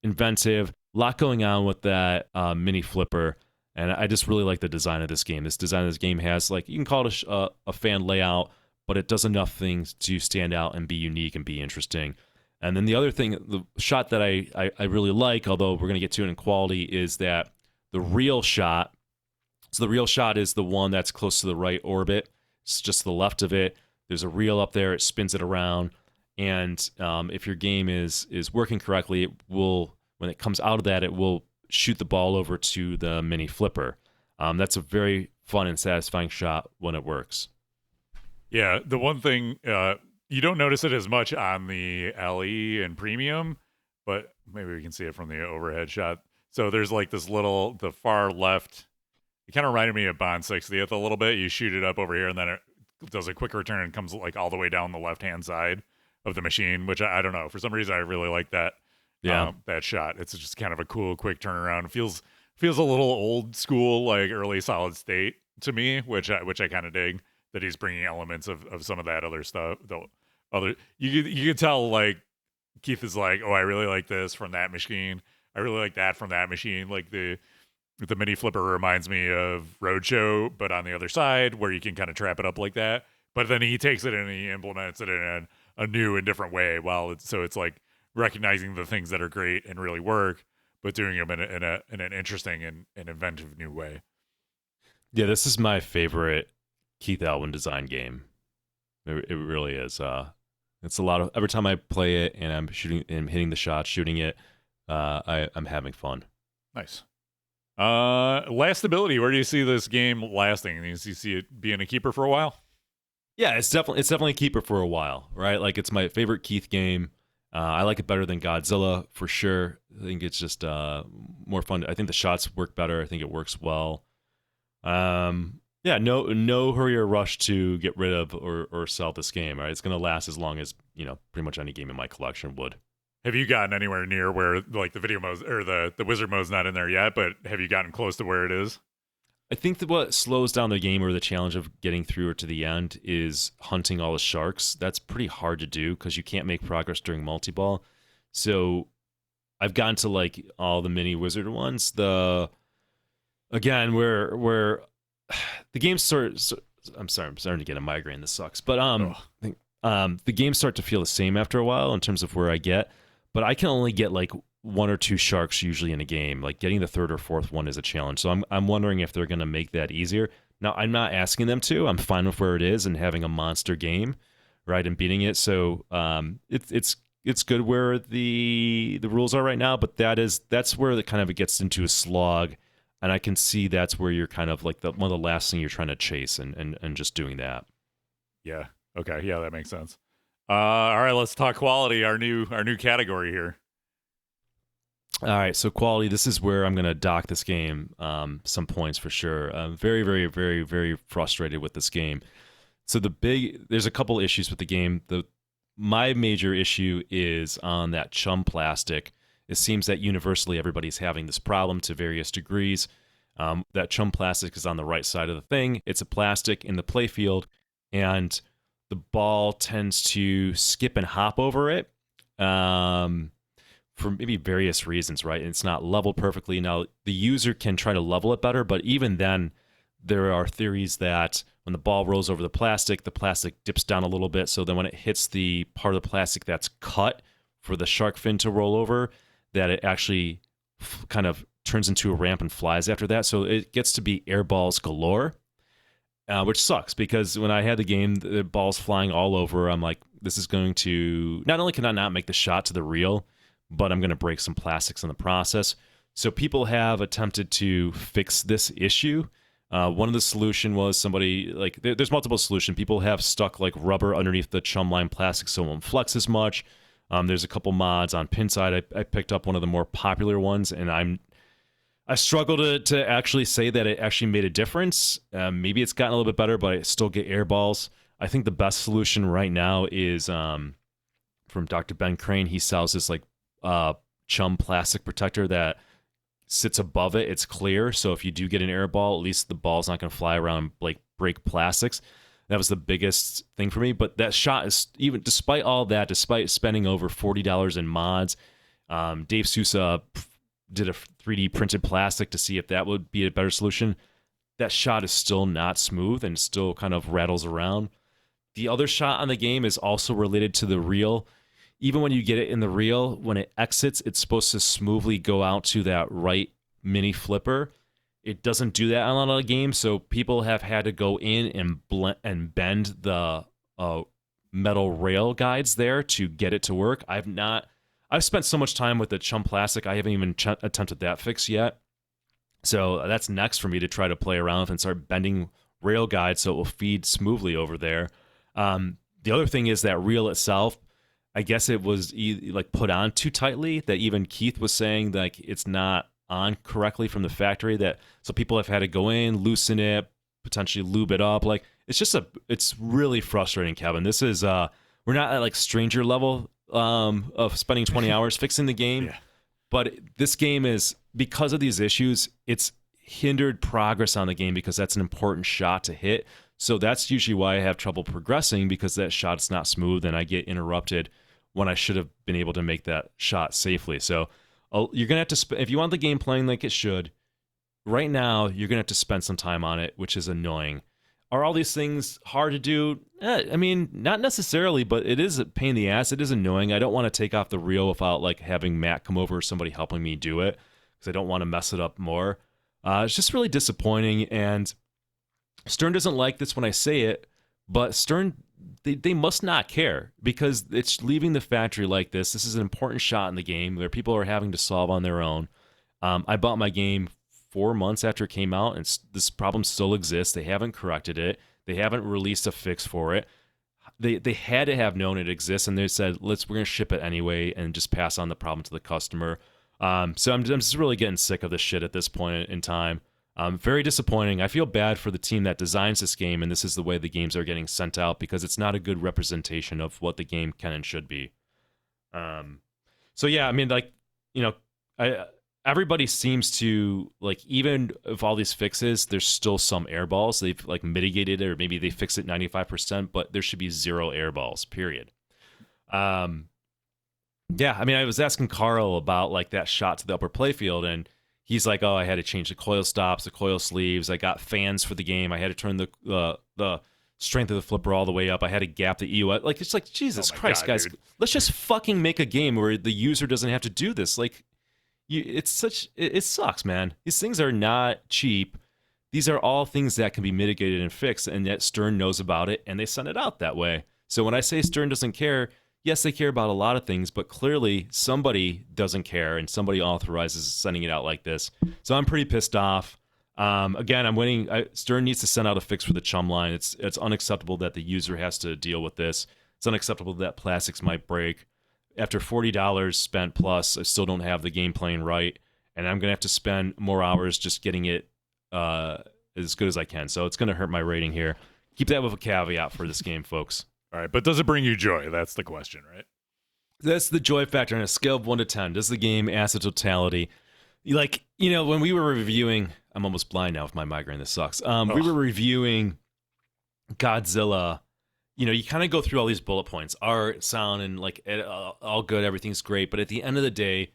inventive, a lot going on with that mini flipper, and I just really like the design of this game. This design of this game has, like, you can call it a fan layout, but it does enough things to stand out and be unique and be interesting. And then the other thing, the shot that I really like, although we're going to get to it in quality, is that the real shot. So the real shot is the one that's close to the right orbit. It's just to the left of it. There's a reel up there. It spins it around. And if your game is working correctly, it will, when it comes out of that, it will shoot the ball over to the mini flipper. That's a very fun and satisfying shot when it works. Yeah, the one thing, you don't notice it as much on the LE and premium, but maybe we can see it from the overhead shot. So there's like this little, the far left, it kind of reminded me of Bond 60th a little bit. You shoot it up over here, and then it does a quick return and comes like all the way down the left-hand side of the machine, which I don't know. For some reason, I really like that. Yeah, that shot. It's just kind of a cool, quick turnaround. It feels a little old school, like early solid state to me, which I kind of dig. that he's bringing elements of some of that other stuff. The other you could tell like Keith is like, oh, I really like this from that machine. I really like that from that machine. Like the mini flipper reminds me of Roadshow, but on the other side where you can kind of trap it up like that. But then he takes it and he implements it in a new and different way. So it's like recognizing the things that are great and really work, but doing them in an interesting and inventive new way. Yeah, this is my favorite Keith Alwyn design game. It really is. It's a lot of every time I play it and I'm hitting the shot, shooting it. I'm having fun. Nice. Last ability. Where do you see this game lasting? Do you see it being a keeper for a while? Yeah, it's definitely a keeper for a while, right? Like it's my favorite Keith game. I like it better than Godzilla for sure. I think it's just more fun. I think the shots work better. I think it works well. Yeah, no hurry or rush to get rid of or sell this game. Right, it's gonna last as long as pretty much any game in my collection would. Have you gotten anywhere near where like the video mode or the wizard mode's not in there yet? But have you gotten close to where it is? I think that what slows down the game or the challenge of getting through or to the end is hunting all the sharks. That's pretty hard to do because you can't make progress during multi-ball. So I've gotten to like all the mini wizard ones. Again, where the games start. I'm starting to get a migraine. This sucks, but the games start to feel the same after a while in terms of where I get. But I can only get like one or two sharks usually in a game. Like getting the third or fourth one is a challenge. So I'm wondering if they're going to make that easier. Now I'm not asking them to. I'm fine with where it is and having a monster game, right, and beating it. So it's good where the rules are right now. But that's where it kind of gets into a slog. And I can see that's where you're kind of like one of the last thing you're trying to chase and just doing that. Yeah. Okay. Yeah, that makes sense. All right, let's talk quality. Our new category here. All right, so quality. This is where I'm going to dock this game some points for sure. I'm very, very, very, very frustrated with this game. So there's a couple issues with the game. My major issue is on that chum plastic. It seems that universally everybody's having this problem to various degrees. That chum plastic is on the right side of the thing. It's a plastic in the playfield, and the ball tends to skip and hop over it for maybe various reasons, right? And it's not leveled perfectly. Now, the user can try to level it better, but even then, there are theories that when the ball rolls over the plastic dips down a little bit, so then when it hits the part of the plastic that's cut for the shark fin to roll over, that it actually kind of turns into a ramp and flies after that. So it gets to be air balls galore. Which sucks because when I had the game, the ball's flying all over. I'm like, this is going to not only can I not make the shot to the reel, but I'm going to break some plastics in the process. So people have attempted to fix this issue. One of the solution was somebody like there's multiple solutions. People have stuck like rubber underneath the chum line plastic so it won't flex as much. There's a couple mods on PinShed. I picked up one of the more popular ones, and I struggle to actually say that it actually made a difference. Maybe it's gotten a little bit better, but I still get air balls. I think the best solution right now is from Dr. Ben Crane. He sells this like chum plastic protector that sits above it. It's clear, so if you do get an air ball, at least the ball's not going to fly around and like break plastics. That was the biggest thing for me. But that shot is, even despite all that, despite spending over $40 in mods, Dave Sousa did a 3D printed plastic to see if that would be a better solution. That shot is still not smooth and still kind of rattles around. The other shot on the game is also related to the reel. Even when you get it in the reel, when it exits, it's supposed to smoothly go out to that right mini flipper. It doesn't do that on a lot of games, so people have had to go in and bend the metal rail guides there to get it to work. I've spent so much time with the chum plastic, I haven't even attempted that fix yet. So that's next for me to try to play around with and start bending rail guides so it will feed smoothly over there. The other thing is that reel itself, I guess it was like put on too tightly, that even Keith was saying like it's not on correctly from the factory, that so people have had to go in, loosen it, potentially lube it up. Like it's really frustrating, Kevin. This is we're not at like stranger level of spending 20 hours fixing the game. Yeah. But this game is, because of these issues, it's hindered progress on the game because that's an important shot to hit. So that's usually why I have trouble progressing, because that shot's not smooth and I get interrupted when I should have been able to make that shot safely. So you're going to have to, if you want the game playing like it should, right now, you're going to have to spend some time on it, which is annoying. Are all these things hard to do? I mean, not necessarily, but it is a pain in the ass. It is annoying. I don't want to take off the reel without like having Matt come over or somebody helping me do it, because I don't want to mess it up more. It's just really disappointing, and Stern doesn't like this when I say it, but Stern, they must not care, because it's leaving the factory like this. This is an important shot in the game where people are having to solve on their own. I bought my game 4 months after it came out, and this problem still exists. They haven't corrected it. They haven't released a fix for it. They had to have known it exists, and they said, we're going to ship it anyway and just pass on the problem to the customer. So I'm just really getting sick of this shit at this point in time. Very disappointing. I feel bad for the team that designs this game, and this is the way the games are getting sent out, because it's not a good representation of what the game can and should be. So yeah, I mean, like, you know, everybody seems to, like, even if all these fixes, there's still some airballs. They've like mitigated it, or maybe they fix it 95%, but there should be 0 airballs, period. Yeah, I mean, I was asking Carl about like that shot to the upper playfield, and he's like, "Oh, I had to change the coil stops, the coil sleeves. I got fans for the game. I had to turn the strength of the flipper all the way up. I had to gap the EUS." Like, it's like, Jesus Christ, God, guys, dude. let's just fucking make a game where the user doesn't have to do this. Like, it sucks, man. These things are not cheap. These are all things that can be mitigated and fixed, and yet Stern knows about it, and they send it out that way. So when I say Stern doesn't care, yes, they care about a lot of things, but clearly somebody doesn't care, and somebody authorizes sending it out like this. So I'm pretty pissed off. Again, I'm waiting. Stern needs to send out a fix for the chum line. It's unacceptable that the user has to deal with this. It's unacceptable that plastics might break. After $40 spent plus, I still don't have the game playing right, and I'm going to have to spend more hours just getting it as good as I can. So it's going to hurt my rating here. Keep that with a caveat for this game, folks. All right, but does it bring you joy? That's the question, right? That's the joy factor on a scale of 1 to 10. Does the game add to totality? Like, you know, when we were reviewing, I'm almost blind now with my migraine. This sucks. We were reviewing Godzilla. You know, you kind of go through all these bullet points, art, sound, and like all good, everything's great. But at the end of the day,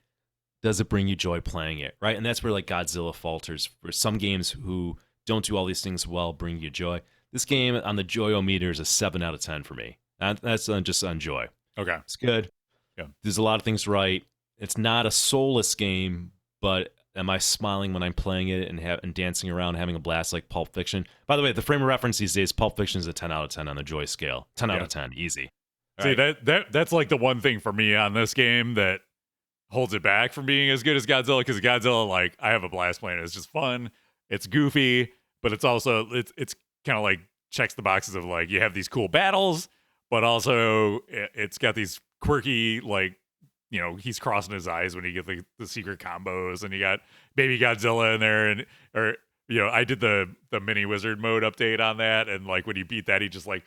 does it bring you joy playing it, right? And that's where like Godzilla falters. For some games who don't do all these things well, bring you joy. This game on the joy-o-meter is a 7 out of 10 for me. That's just on joy. Okay. It's good. Yeah. There's a lot of things right. It's not a soulless game, but am I smiling when I'm playing it and dancing around, having a blast like Pulp Fiction? By the way, the frame of reference these days, Pulp Fiction is a 10 out of 10 on the joy scale. 10 out of 10, easy. See, that's like the one thing for me on this game that holds it back from being as good as Godzilla, because Godzilla, like, I have a blast playing it. It's just fun. It's goofy, but it's also, it's kind of like checks the boxes of like, you have these cool battles, but also it's got these quirky, like, you know, he's crossing his eyes when you get the secret combos, and you got baby Godzilla in there, or you know, I did the mini wizard mode update on that, and like when you beat that, he just like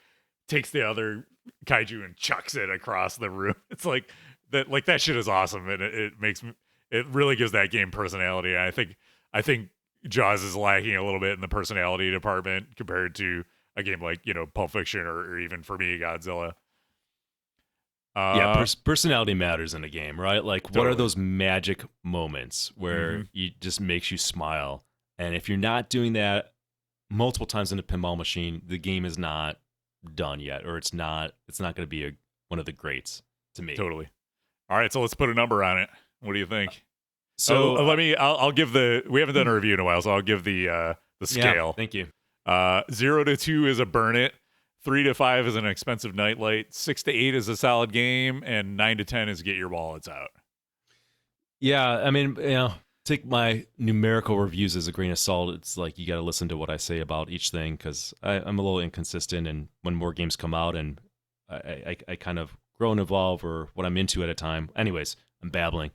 takes the other kaiju and chucks it across the room. It's like that shit is awesome, and it really gives that game personality. And I think Jaws is lacking a little bit in the personality department compared to a game like, you know, Pulp Fiction or even for me, Godzilla. Yeah, personality matters in a game, right? Like, Totally. what are those magic moments where it just makes you smile? And if you're not doing that multiple times in a pinball machine, the game is not done yet, or it's not going to be one of the greats to me. Totally. All right, so let's put a number on it. What do you think? So I'll give we haven't done a review in a while, so I'll give the scale. Yeah, thank you. 0 to 2 is a burn it. 3 to 5 is an expensive nightlight. 6 to 8 is a solid game, and 9 to 10 is get your wallets out. Yeah, I mean, you know, take my numerical reviews as a grain of salt. It's like you got to listen to what I say about each thing, because I'm a little inconsistent, and when more games come out and I kind of grow and evolve, or what I'm into at a time. Anyways, I'm babbling.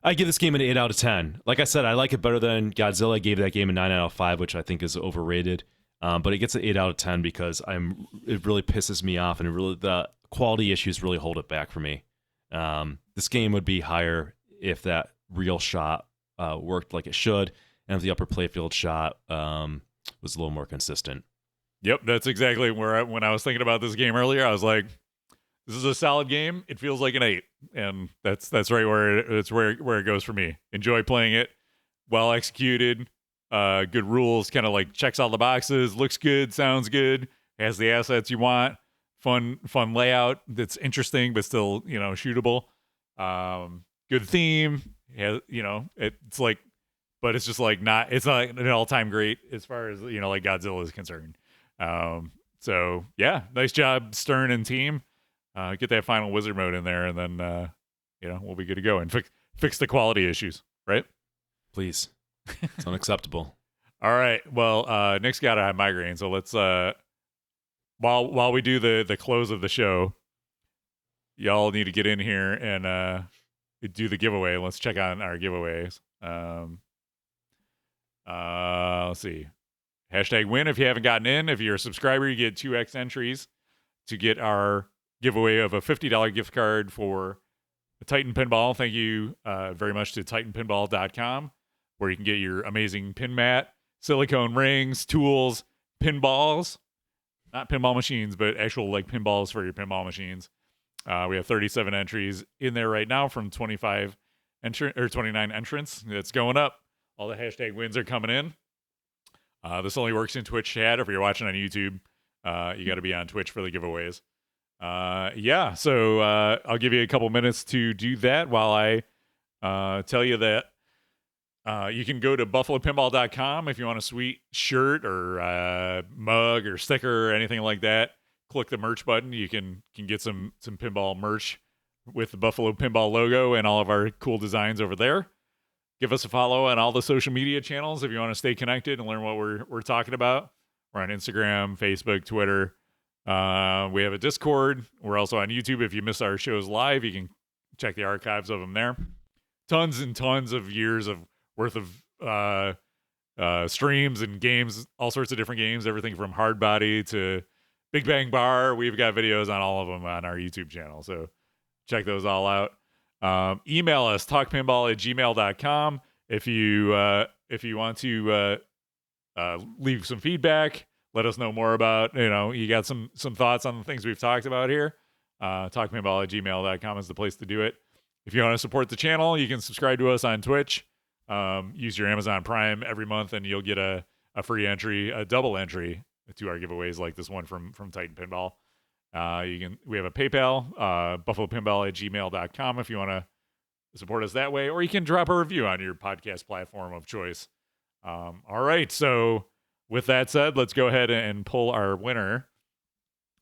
I give this game an 8 out of 10. Like I said, I like it better than Godzilla. I gave that game a 9 out of 5, which I think is overrated. But it gets an 8 out of 10 because it really pisses me off, and the quality issues really hold it back for me. This game would be higher if that real shot worked like it should, and the upper playfield shot was a little more consistent. Yep, that's exactly where when I was thinking about this game earlier, I was like, this is a solid game. It feels like an 8, and that's right where it goes for me. Enjoy playing it, well executed, good rules, kind of like checks all the boxes, looks good, sounds good, has the assets you want, fun layout that's interesting but still shootable. Good theme, it's like, but it's just like it's not an all-time great as far as like Godzilla is concerned. So yeah, nice job, Stern and team. Get that final wizard mode in there, and then we'll be good to go and fix the quality issues, right? Please. It's unacceptable. All right. Well, Nick's got a migraine, so let's while we do the close of the show, y'all need to get in here and do the giveaway. Let's check on our giveaways. Let's see. Hashtag win if you haven't gotten in. If you're a subscriber, you get 2x entries to get our giveaway of a $50 gift card for Titan Pinball. Thank you very much to TitanPinball.com, where you can get your amazing pin mat, silicone rings, tools, pinballs, not pinball machines, but actual like pinballs for your pinball machines. We have 37 entries in there right now from 29 entrants. It's going up. All the hashtag wins are coming in. This only works in Twitch chat. If you're watching on YouTube, you got to be on Twitch for the giveaways. So I'll give you a couple minutes to do that while I tell you that you can go to buffalopinball.com if you want a sweet shirt or mug or sticker or anything like that. Click the merch button. You can get some pinball merch with the Buffalo Pinball logo and all of our cool designs over there. Give us a follow on all the social media channels if you want to stay connected and learn what we're talking about. We're on Instagram, Facebook, Twitter. We have a Discord. We're also on YouTube. If you miss our shows live, you can check the archives of them there. Tons and tons of years of worth of streams and games, all sorts of different games, everything from Hard Body to Big Bang Bar. We've got videos on all of them on our YouTube channel, so check those all out. Email us, talkpinball@gmail.com if you want to leave some feedback. Let us know more about, you got some thoughts on the things we've talked about here. Talkpinball@gmail.com is the place to do it. If you want to support the channel, you can subscribe to us on Twitch. Use your Amazon Prime every month, and you'll get a free entry, a double entry to our giveaways like this one from Titan Pinball. We have a PayPal, buffalopinball@gmail.com if you want to support us that way, or you can drop a review on your podcast platform of choice. All right, so with that said, let's go ahead and pull our winner.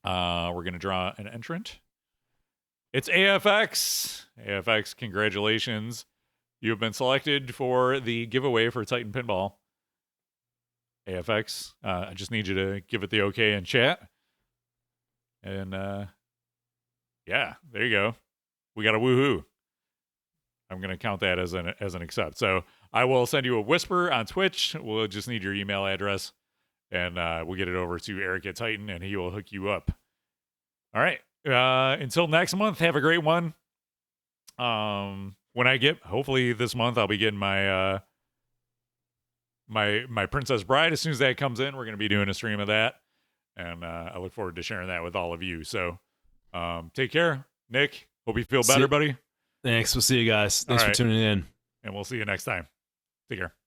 We're going to draw an entrant. It's AFX. AFX, congratulations. You have been selected for the giveaway for Titan Pinball. AFX, I just need you to give it the okay in chat. And yeah, there you go. We got a woohoo. I'm going to count that as an accept. So I will send you a whisper on Twitch. We'll just need your email address, and we'll get it over to Eric at Titan, and he will hook you up. All right. Until next month, have a great one. When I get, hopefully this month, I'll be getting my my Princess Bride. As soon as that comes in, we're going to be doing a stream of that. And I look forward to sharing that with all of you. So take care. Nick, hope you feel better, buddy. Thanks. We'll see you guys. Thanks for tuning in. And we'll see you next time. Take care.